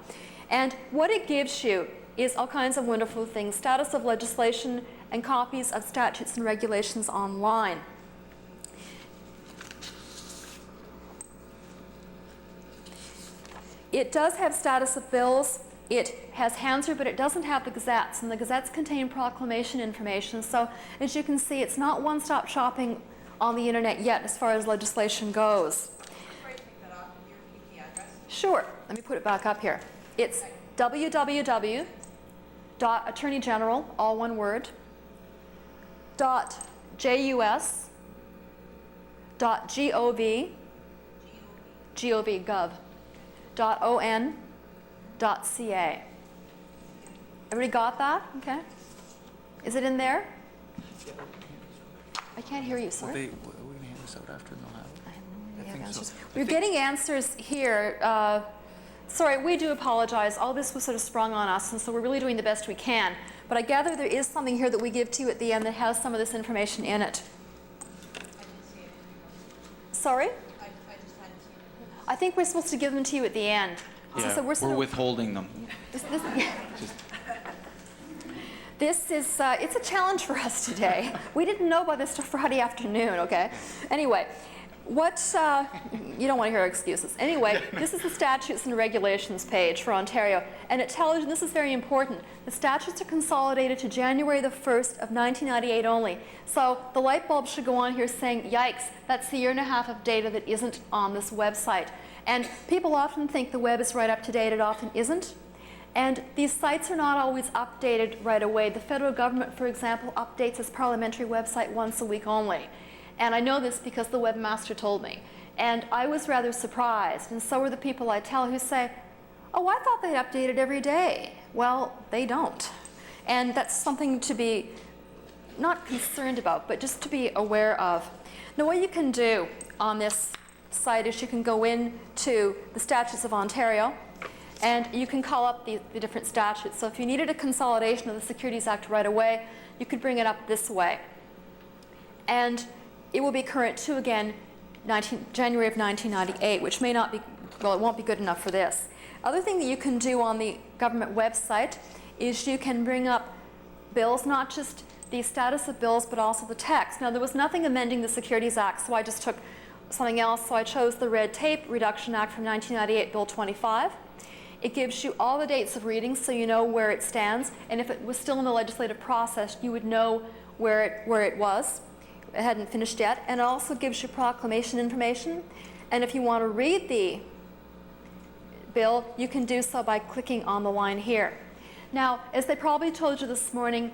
And what it gives you is all kinds of wonderful things: status of legislation and copies of statutes and regulations online. It does have status of bills. It has Hansard, but it doesn't have the gazettes, and the gazettes contain proclamation information. So as you can see, it's not one-stop shopping on the internet yet as far as legislation goes. Before you pick that up, can you repeat the address? Sure. Let me put it back up here. It's www.attorneygeneral, all one word, .jus.gov.on.ca. Everybody got that? Okay. Is it in there? I can't hear you, Well, sorry. we're going to hand this out after and they'll have it. I have no I idea think of so. answers. I We're think- getting answers here. Sorry, we do apologize. All this was sort of sprung on us, and so we're really doing the best we can. But I gather there is something here that we give to you at the end that has some of this information in it. I didn't see it. Sorry? I just hadn't seen it. I think we're supposed to give them to you at the end. Yeah, So we're sort of- withholding them. This Just- is, it's a challenge for us today. We didn't know about this till Friday afternoon, okay? Anyway, you don't want to hear our excuses. Anyway, this is the statutes and regulations page for Ontario, and it tells you, this is very important, the statutes are consolidated to January the 1st of 1998 only. So the light bulb should go on here saying, yikes, that's the year and a half of data that isn't on this website. And people often think the web is right up to date. It often isn't. And these sites are not always updated right away. The federal government, for example, updates its parliamentary website once a week only. And I know this because the webmaster told me. And I was rather surprised, and so are the people I tell who say, oh, I thought they updated every day. Well, they don't. And that's something to be not concerned about, but just to be aware of. Now, what you can do on this site is you can go into the statutes of Ontario, and you can call up the different statutes. So if you needed a consolidation of the Securities Act right away, you could bring it up this way. And it will be current to, again, January of 1998, which may not be, well, it won't be good enough for this. Other thing that you can do on the government website is you can bring up bills, not just the status of bills, but also the text. Now, there was nothing amending the Securities Act, so I just took something else. So I chose the Red Tape Reduction Act from 1998, Bill 25. It gives you all the dates of reading so you know where it stands, and if it was still in the legislative process, you would know where it was. It hadn't finished yet. And it also gives you proclamation information. And if you want to read the bill, you can do so by clicking on the line here. Now, as they probably told you this morning,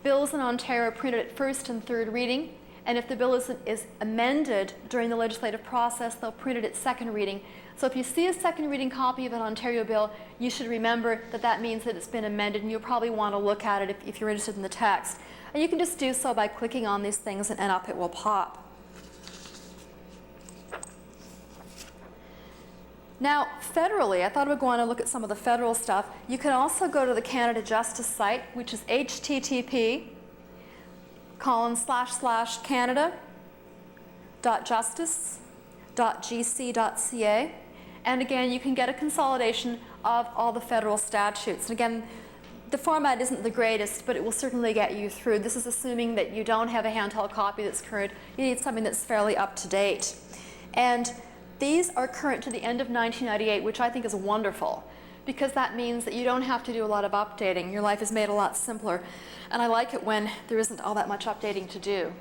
bills in Ontario are printed at first and third reading, and if the bill is amended during the legislative process, they'll print it at second reading. So if you see a second reading copy of an Ontario bill, you should remember that that means that it's been amended, and you'll probably want to look at it if you're interested in the text. And you can just do so by clicking on these things, and up it will pop. Now, federally, I thought I would go on and look at some of the federal stuff. You can also go to the Canada Justice site, which is http://canada.justice.gc.ca. And again, you can get a consolidation of all the federal statutes. And again, the format isn't the greatest, but it will certainly get you through. This is assuming that you don't have a handheld copy that's current. You need something that's fairly up to date. And these are current to the end of 1998, which I think is wonderful, because that means that you don't have to do a lot of updating. Your life is made a lot simpler. And I like it when there isn't all that much updating to do.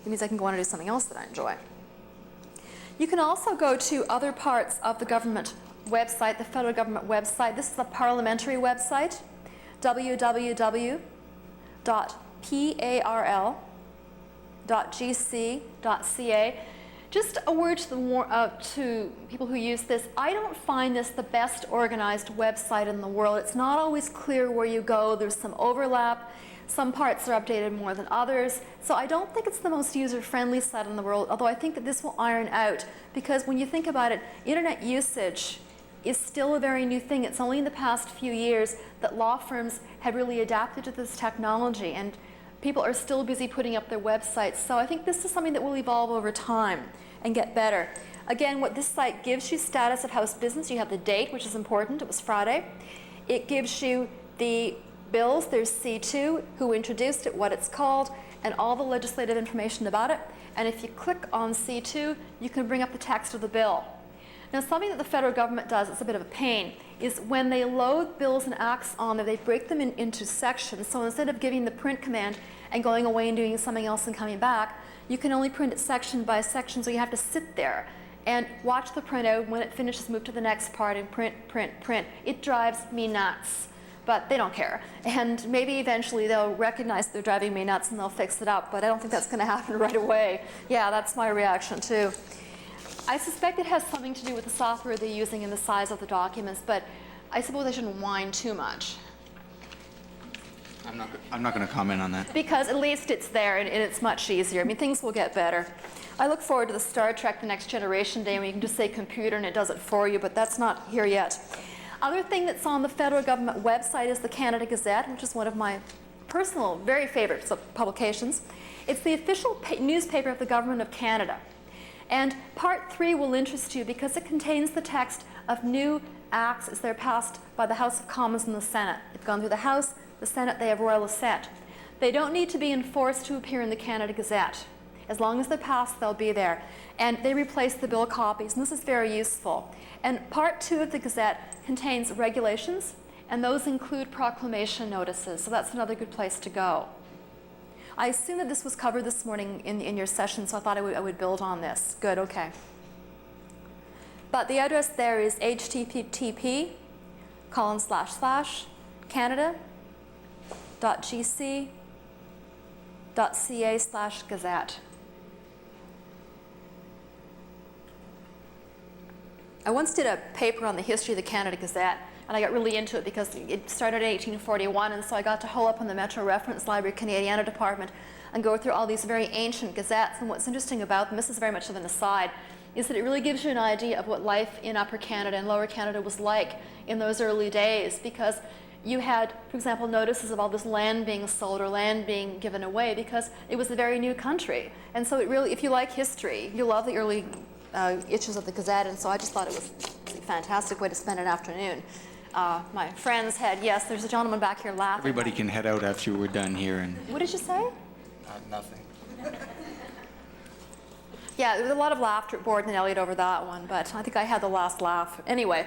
It means I can go on and do something else that I enjoy. You can also go to other parts of the government website, the federal government website. This is the parliamentary website, www.parl.gc.ca. Just a word to people who use this. I don't find this the best organized website in the world. It's not always clear where you go. There's some overlap. Some parts are updated more than others. So I don't think it's the most user-friendly site in the world, although I think that this will iron out, because when you think about it, internet usage is still a very new thing. It's only in the past few years that law firms have really adapted to this technology, and people are still busy putting up their websites. So I think this is something that will evolve over time and get better. Again, what this site gives you, status of house business. You have the date, which is important. It was Friday. It gives you the bills. There's C2, who introduced it, what it's called, and all the legislative information about it. And if you click on C2, you can bring up the text of the bill. Now, something that the federal government does, it's a bit of a pain, is when they load bills and acts on there, they break them into sections. So instead of giving the print command and going away and doing something else and coming back, you can only print it section by section, so you have to sit there and watch the printout. When it finishes, move to the next part and print, print, print. It drives me nuts, but they don't care. And maybe eventually they'll recognize they're driving me nuts and they'll fix it up, but I don't think that's going to happen right away. Yeah, that's my reaction too. I suspect it has something to do with the software they're using and the size of the documents, but I suppose I shouldn't whine too much. I'm not going to comment on that. Because at least it's there and it's much easier. I mean, things will get better. I look forward to the Star Trek The Next Generation day when you can just say computer and it does it for you, but that's not here yet. Other thing that's on the federal government website is the Canada Gazette, which is one of my personal, very favorite publications. It's the official newspaper of the Government of Canada. And Part 3 will interest you because it contains the text of new acts as they're passed by the House of Commons and the Senate. They've gone through the House, the Senate, they have royal assent. They don't need to be enforced to appear in the Canada Gazette. As long as they're passed, they'll be there. And they replace the bill copies, and this is very useful. And Part 2 of the Gazette contains regulations, and those include proclamation notices, so that's another good place to go. I assume that this was covered this morning in your session, so I thought I would build on this. Good, okay. But the address there is http://canada.gc.ca/gazette. I once did a paper on the history of the Canada Gazette, and I got really into it because it started in 1841, and so I got to hole up in the Metro Reference Library Canadiana department and go through all these very ancient gazettes. And what's interesting about them, this is very much of an aside, is that it really gives you an idea of what life in Upper Canada and Lower Canada was like in those early days, because you had, for example, notices of all this land being sold or land being given away because it was a very new country. And so it really, if you like history, you'll love the early issues of the Gazette, and so I just thought it was a fantastic way to spend an afternoon. My friends had, yes, there's a gentleman back here laughing. Everybody can head out after we're done here. And What did you say? nothing. Yeah, there was a lot of laughter at Borden and Elliott over that one, but I think I had the last laugh. Anyway,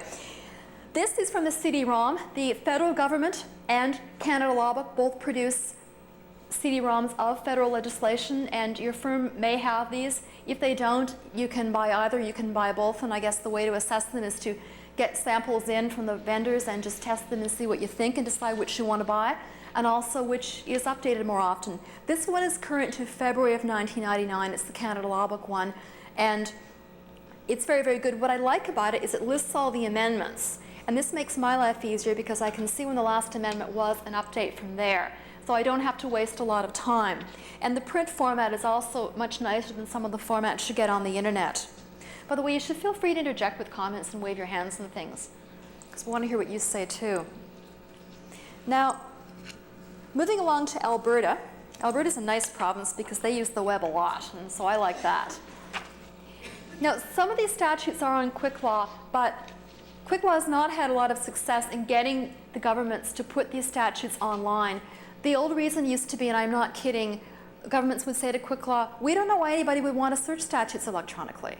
this is from the CD-ROM. The federal government and Canada Law Book both produce CD-ROMs of federal legislation, and your firm may have these. If they don't, you can buy either, you can buy both, and I guess the way to assess them is to get samples in from the vendors and just test them and see what you think and decide which you want to buy, and also which is updated more often. This one is current to February of 1999. It's the Canada Law Book one, and it's very, very good. What I like about it is it lists all the amendments, and this makes my life easier because I can see when the last amendment was and update from there. So I don't have to waste a lot of time. And the print format is also much nicer than some of the formats you get on the internet. By the way, you should feel free to interject with comments and wave your hands and things, because we want to hear what you say too. Now, moving along to Alberta. Alberta's a nice province because they use the web a lot, and so I like that. Now, some of these statutes are on Quick Law, but Quick Law has not had a lot of success in getting the governments to put these statutes online. The old reason used to be, and I'm not kidding, governments would say to Quick Law, we don't know why anybody would want to search statutes electronically.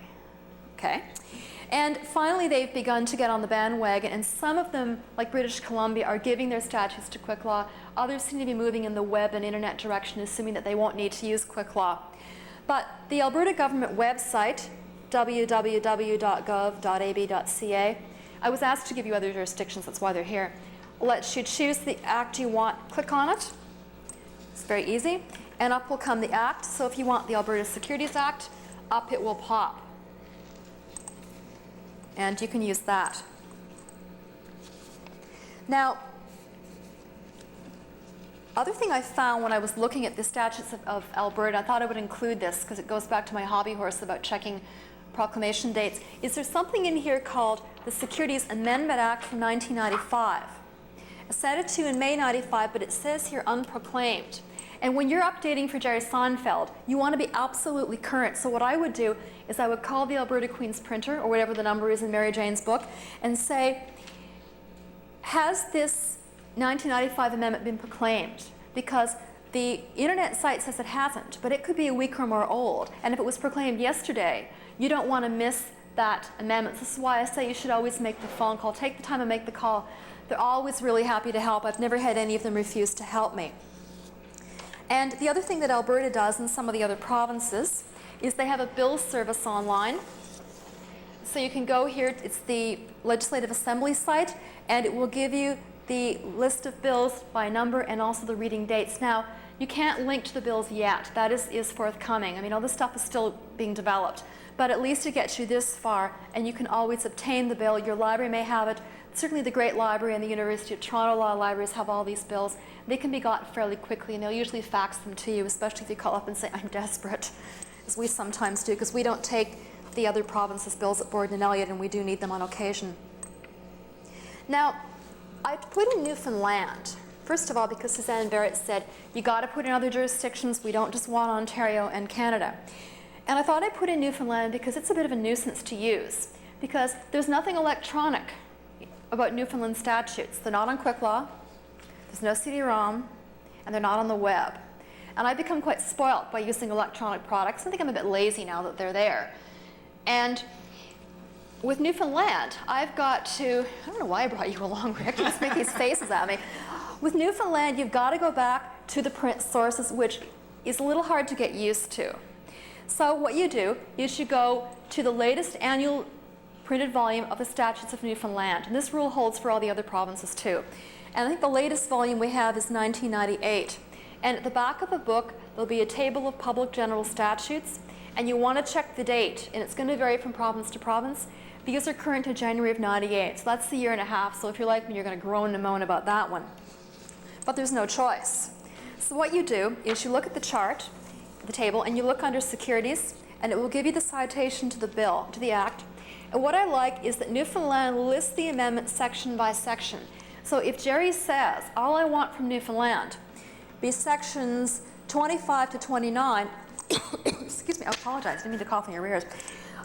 Okay? And finally, they've begun to get on the bandwagon, and some of them, like British Columbia, are giving their statutes to Quick Law. Others seem to be moving in the web and internet direction, assuming that they won't need to use Quick Law. But the Alberta government website, www.gov.ab.ca, I was asked to give you other jurisdictions, that's why they're here, lets you choose the act you want, click on it. It's very easy. And up will come the act. So if you want the Alberta Securities Act, up it will pop. And you can use that. Now, other thing I found when I was looking at the statutes of Alberta, I thought I would include this because it goes back to my hobby horse about checking proclamation dates, is there's something in here called the Securities Amendment Act from 1995. It's added to in May 95, but it says here unproclaimed. And when you're updating for Jerry Seinfeld, you want to be absolutely current. So what I would do is I would call the Alberta Queen's Printer, or whatever the number is in Mary Jane's book, and say, has this 1995 amendment been proclaimed? Because the internet site says it hasn't, but it could be a week or more old. And if it was proclaimed yesterday, you don't want to miss that amendment. This is why I say you should always make the phone call. Take the time and make the call. They're always really happy to help. I've never had any of them refuse to help me. And the other thing that Alberta does, and some of the other provinces, is they have a bill service online. So you can go here, it's the Legislative Assembly site, and it will give you the list of bills by number and also the reading dates. Now, you can't link to the bills yet. That is forthcoming. I mean, all this stuff is still being developed. But at least it gets you this far, and you can always obtain the bill. Your library may have it. Certainly the Great Library and the University of Toronto Law Libraries have all these bills. They can be got fairly quickly, and they'll usually fax them to you, especially if you call up and say, I'm desperate, as we sometimes do, because we don't take the other provinces' bills at Borden and Elliott, and we do need them on occasion. Now, I put in Newfoundland, first of all, because Suzanne Barrett said, you got to put in other jurisdictions. We don't just want Ontario and Canada. And I thought I'd put in Newfoundland because it's a bit of a nuisance to use, because there's nothing electronic about Newfoundland statutes. They're not on Quick Law, there's no CD-ROM, and they're not on the web. And I've become quite spoilt by using electronic products. I think I'm a bit lazy now that they're there. And with Newfoundland, I've got to, I don't know why I brought you along, Rick, you just make these faces at me. With Newfoundland, you've got to go back to the print sources, which is a little hard to get used to. So what you do is you go to the latest annual printed volume of the Statutes of Newfoundland. And this rule holds for all the other provinces too. And I think the latest volume we have is 1998. And at the back of the book, there'll be a table of public general statutes, and you want to check the date, and it's going to vary from province to province. These are current to January of 98, so that's the year and a half. So if you're like me, you're going to groan and moan about that one. But there's no choice. So what you do is you look at the chart, the table, and you look under securities, and it will give you the citation to the bill, to the act. And what I like is that Newfoundland lists the amendment section by section. So if Jerry says, all I want from Newfoundland be sections 25 to 29, excuse me, I apologize, I didn't mean to cough in your ears,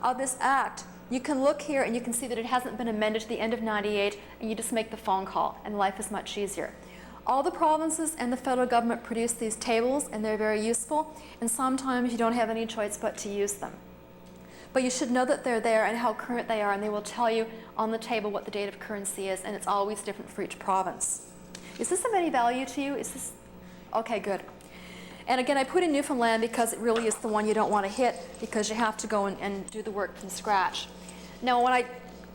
of this act, you can look here and you can see that it hasn't been amended to the end of 98, and you just make the phone call, and life is much easier. All the provinces and the federal government produce these tables, and they're very useful, and sometimes you don't have any choice but to use them. But you should know that they're there and how current they are, and they will tell you on the table what the date of currency is, and it's always different for each province. Is this of any value to you? Is this? Okay, good. And again, I put in Newfoundland because it really is the one you don't want to hit, because you have to go and do the work from scratch. Now, when I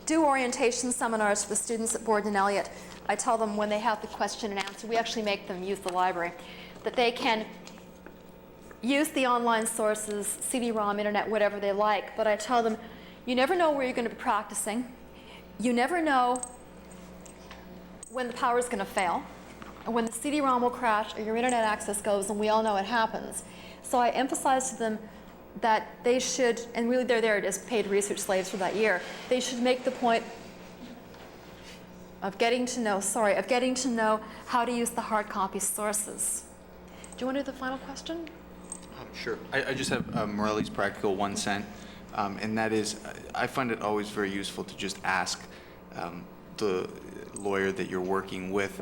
do orientation seminars for the students at Borden and Elliott, I tell them when they have the question and answer, we actually make them use the library, that they can use the online sources, CD-ROM, internet, whatever they like, but I tell them, you never know where you're going to be practicing. You never know when the power is going to fail, and when the CD-ROM will crash or your internet access goes, and we all know it happens. So I emphasize to them that they should, and really they're there as paid research slaves for that year, they should make the point of getting to know how to use the hard copy sources. Do you want to do the final question? Sure. I just have Morelli's practical 1 cent, and that is, I find it always very useful to just ask the lawyer that you're working with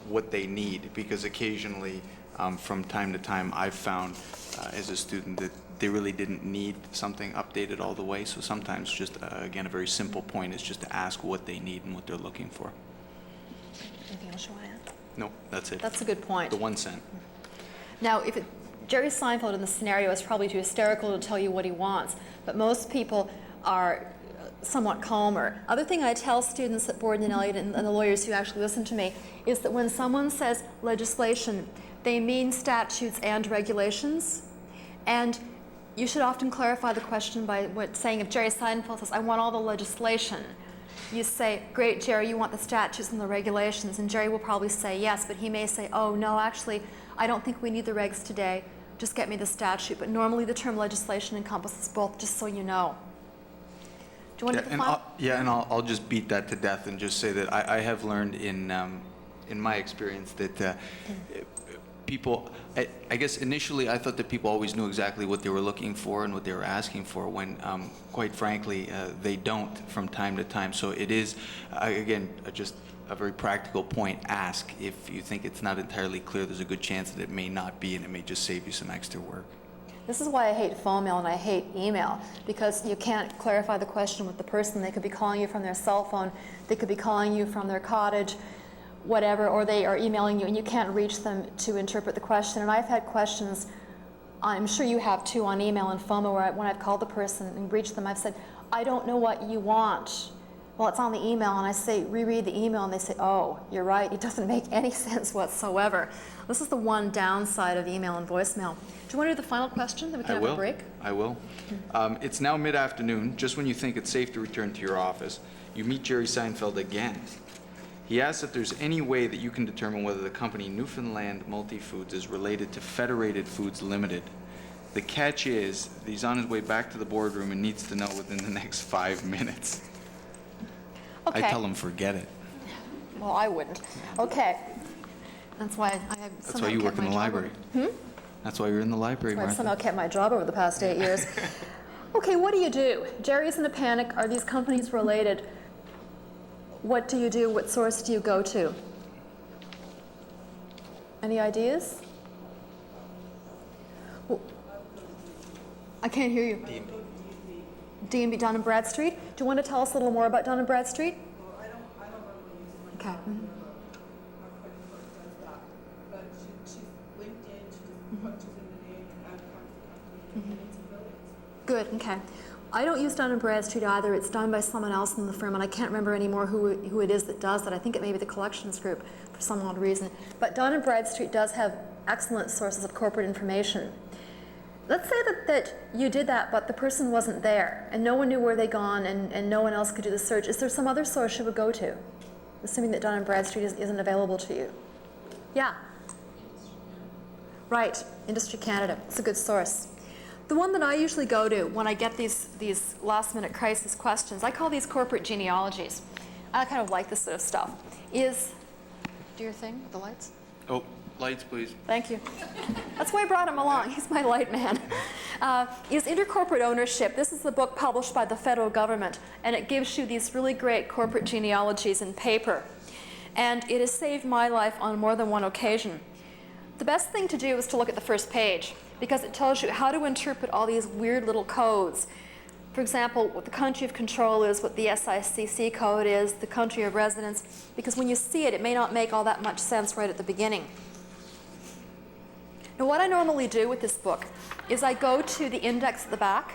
what they need, because occasionally, from time to time, I've found as a student that they really didn't need something updated all the way. So sometimes just, again, a very simple point is just to ask what they need and what they're looking for. Anything else you want to add? No, that's it. That's a good point. The 1 cent. Now, Jerry Seinfeld in the scenario is probably too hysterical to tell you what he wants, but most people are somewhat calmer. Other thing I tell students at Borden and Elliott and the lawyers who actually listen to me is that when someone says legislation, they mean statutes and regulations, and you should often clarify the question by saying, if Jerry Seinfeld says, I want all the legislation, you say, great, Jerry, you want the statutes and the regulations, and Jerry will probably say yes, but he may say, oh, no, actually, I don't think we need the regs today, just get me the statute. But normally the term legislation encompasses both, just so you know. Do you want to do the final? I'll just beat that to death and just say that I have learned in my experience that people, I guess initially I thought that people always knew exactly what they were looking for and what they were asking for, when quite frankly they don't from time to time. So it is, again, just a very practical point. Ask. If you think it's not entirely clear, there's a good chance that it may not be, and it may just save you some extra work. This is why I hate phone mail and I hate email, because you can't clarify the question with the person. They could be calling you from their cell phone, they could be calling you from their cottage, whatever, or they are emailing you and you can't reach them to interpret the question. And I've had questions, I'm sure you have too, on email and phone where when I've called the person and reached them, I've said, I don't know what you want. Well, it's on the email, and I say, reread the email, and they say, oh, you're right, it doesn't make any sense whatsoever. This is the one downside of email and voicemail. Do you want to do the final question, then we can have a break? I will. It's now mid-afternoon, just when you think it's safe to return to your office. You meet Jerry Seinfeld again. He asks if there's any way that you can determine whether the company Newfoundland Multifoods is related to Federated Foods Limited. The catch is that he's on his way back to the boardroom and needs to know within the next 5 minutes. Okay. I tell him forget it. Well, I wouldn't. Okay. That's why I have That's why you work in the library. That's why you're in the library, I've Martha. somehow kept my job over the past 8 years. Okay, what do? Jerry's in a panic. Are these companies related? What do you do? What source do you go to? Any ideas? Well, I can't hear you. D&B, Dun & Bradstreet. Do you want to tell us a little more about Dun & Bradstreet? Well, I don't remember using my Okay. card, our credit card does that. But she's LinkedIn, she just punches in the name and comes the company, and it's brilliant. Good, okay. I don't use Dun & Bradstreet either. It's done by someone else in the firm, and I can't remember anymore who it is that does that. I think it may be the collections group for some odd reason. But Dun & Bradstreet does have excellent sources of corporate information. Let's say that you did that, but the person wasn't there, and no one knew where they'd gone, and no one else could do the search. Is there some other source you would go to, assuming that Dun & Bradstreet isn't available to you? Yeah. Right, Industry Canada. It's a good source. The one that I usually go to when I get these last-minute crisis questions, I call these corporate genealogies. I kind of like this sort of stuff. Is, do your thing, the lights? Oh, lights, please. Thank you. That's why I brought him along. He's my light man. Is Intercorporate Ownership. This is the book published by the federal government, and it gives you these really great corporate genealogies in paper. And it has saved my life on more than one occasion. The best thing to do is to look at the first page, because it tells you how to interpret all these weird little codes. For example, what the country of control is, what the SICC code is, the country of residence, because when you see it, it may not make all that much sense right at the beginning. Now, what I normally do with this book is I go to the index at the back,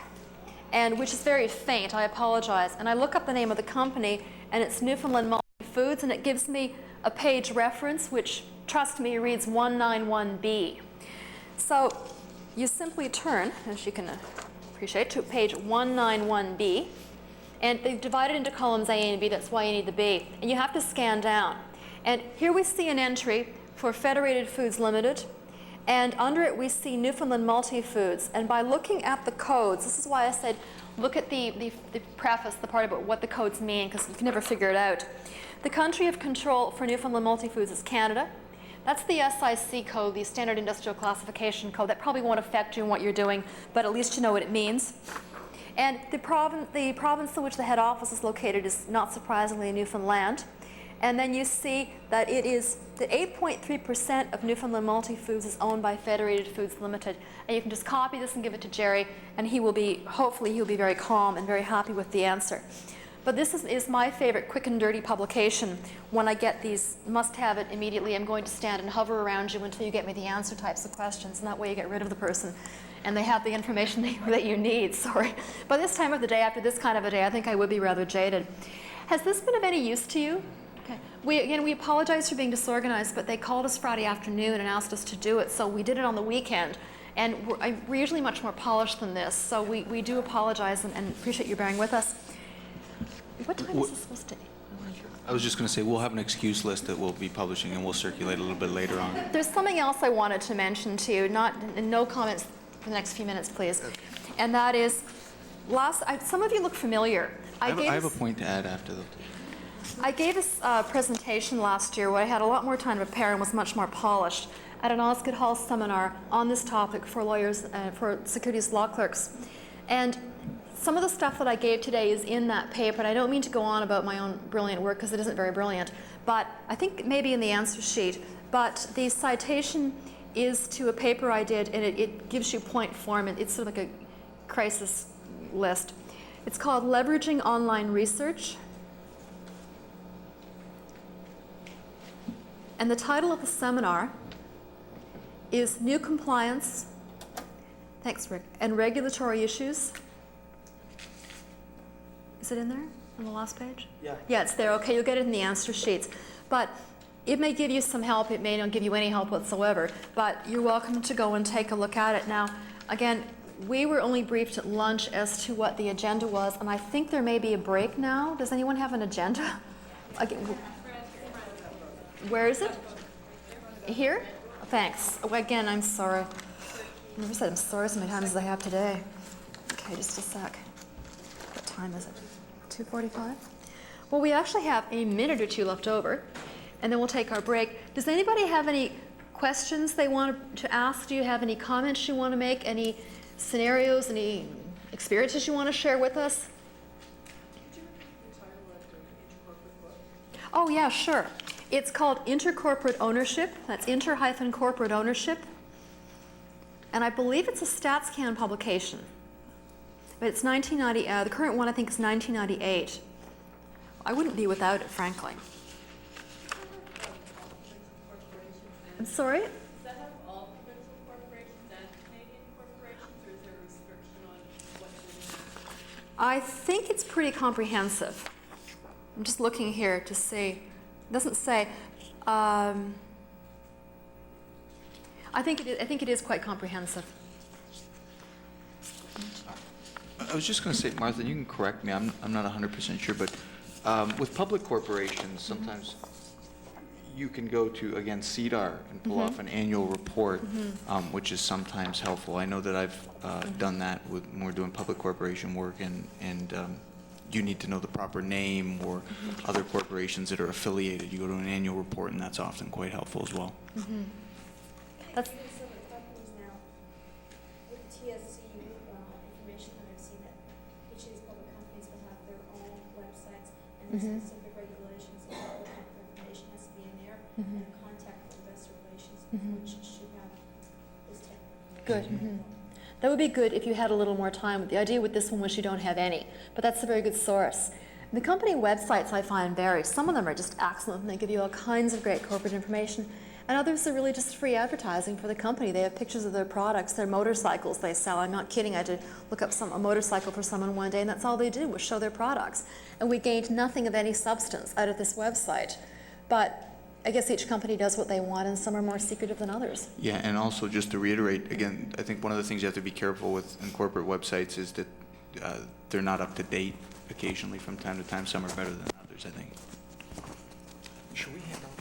and which is very faint, I apologize, and I look up the name of the company, and it's Newfoundland Multifoods, and it gives me a page reference, which, trust me, reads 191B. So you simply turn, as you can appreciate, to page 191B, and they've divided into columns A and B, that's why you need the B, and you have to scan down. And here we see an entry for Federated Foods Limited, and under it we see Newfoundland Multifoods, and by looking at the codes, this is why I said look at the preface, the part about what the codes mean, because you can never figure it out. The country of control for Newfoundland Multifoods is Canada. That's the SIC code, the Standard Industrial Classification code. That probably won't affect you in what you're doing, but at least you know what it means. And the province in which the head office is located is, not surprisingly, Newfoundland. And then you see that it is that 8.3% of Newfoundland Multifoods is owned by Federated Foods Limited. And you can just copy this and give it to Jerry, and he will be, hopefully he'll be very calm and very happy with the answer. But this is my favorite quick and dirty publication. When I get these must-have it immediately, I'm going to stand and hover around you until you get me the answer types of questions, and that way you get rid of the person and they have the information that you need. Sorry. By this time of the day, after this kind of a day, I think I would be rather jaded. Has this been of any use to you? Okay. We apologize for being disorganized, but they called us Friday afternoon and asked us to do it, so we did it on the weekend. And we're usually much more polished than this, so we do apologize and appreciate you bearing with us. What time is this supposed to be? I was just going to say, we'll have an excuse list that we'll be publishing, and we'll circulate a little bit later on. There's something else I wanted to mention to you, no comments for the next few minutes, please. Okay. And that is, some of you look familiar. I have a point to add after that. I gave this presentation last year where I had a lot more time to prepare and was much more polished at an Osgood Hall seminar on this topic for lawyers, for securities law clerks. And some of the stuff that I gave today is in that paper, and I don't mean to go on about my own brilliant work because it isn't very brilliant, but I think maybe in the answer sheet. But the citation is to a paper I did, and it gives you point form, and it's sort of like a crisis list. It's called Leveraging Online Research. And the title of the seminar is New Compliance, thanks Rick, and Regulatory Issues. Is it in there on the last page? Yeah. Yeah, it's there. Okay, you'll get it in the answer sheets. But it may give you some help. It may not give you any help whatsoever. But you're welcome to go and take a look at it. Now, again, we were only briefed at lunch as to what the agenda was, and I think there may be a break now. Does anyone have an agenda? Again, where is it? Here? Thanks. Oh, again, I'm sorry. I never said I'm sorry so many times as I have today. Okay, just a sec. What time is it? 2:45? Well, we actually have a minute or two left over, and then we'll take our break. Does anybody have any questions they want to ask? Do you have any comments you want to make? Any scenarios, any experiences you want to share with us? Could you repeat the title of the intercorporate book? Oh, yeah, sure. It's called Intercorporate Ownership. That's inter-corporate ownership. And I believe it's a StatsCan publication. But it's 1990, the current one I think is 1998. I wouldn't be without it, frankly. I'm sorry? Does that have all provincial corporations and Canadian corporations, or is there a restriction on what's in there? I think it's pretty comprehensive. I'm just looking here to see. It doesn't say. I think it is quite comprehensive. I was just going to say, Martha, and you can correct me, I'm not 100% sure, but with public corporations, sometimes you can go to, again, CDAR and pull off an annual report, which is sometimes helpful. I know that I've done that when we're doing public corporation work, and you need to know the proper name or other corporations that are affiliated. You go to an annual report, and that's often quite helpful as well. That's, Some of the companies now, with TSC information that I've seen, that each of these public companies will have their own websites, and there's specific regulations about what type of information has to be in there, and a contact for investor relations, which should have this type of Good. information. that would be good if you had a little more time. The idea with this one was you don't have any, but that's a very good source. The company websites I find vary. Some of them are just excellent, and they give you all kinds of great corporate information. And others are really just free advertising for the company. They have pictures of their products, their motorcycles they sell. I'm not kidding. I did look up a motorcycle for someone one day, and that's all they did was show their products. And we gained nothing of any substance out of this website. But I guess each company does what they want, and some are more secretive than others. Yeah, and also just to reiterate, again, I think one of the things you have to be careful with in corporate websites is that they're not up to date occasionally from time to time. Some are better than others, I think. Should we hand out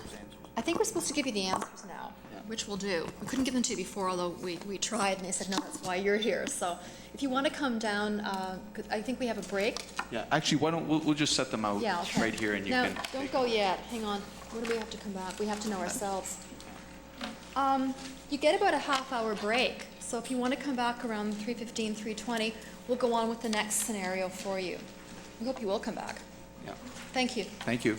those answers? I think we're supposed to give you the answers now, which we'll do. We couldn't give them to you before, although we tried, and they said, no, that's why you're here. So if you want to come down, I think we have a break. Yeah, actually, why don't we'll just set them out Yeah, okay. right here, and you now, can. don't go yet. Hang on. Where do we have to come back? We have to know ourselves. You get about a half-hour break. So if you want to come back around 3:15, 3:20, we'll go on with the next scenario for you. We hope you will come back. Yeah. Thank you. Thank you.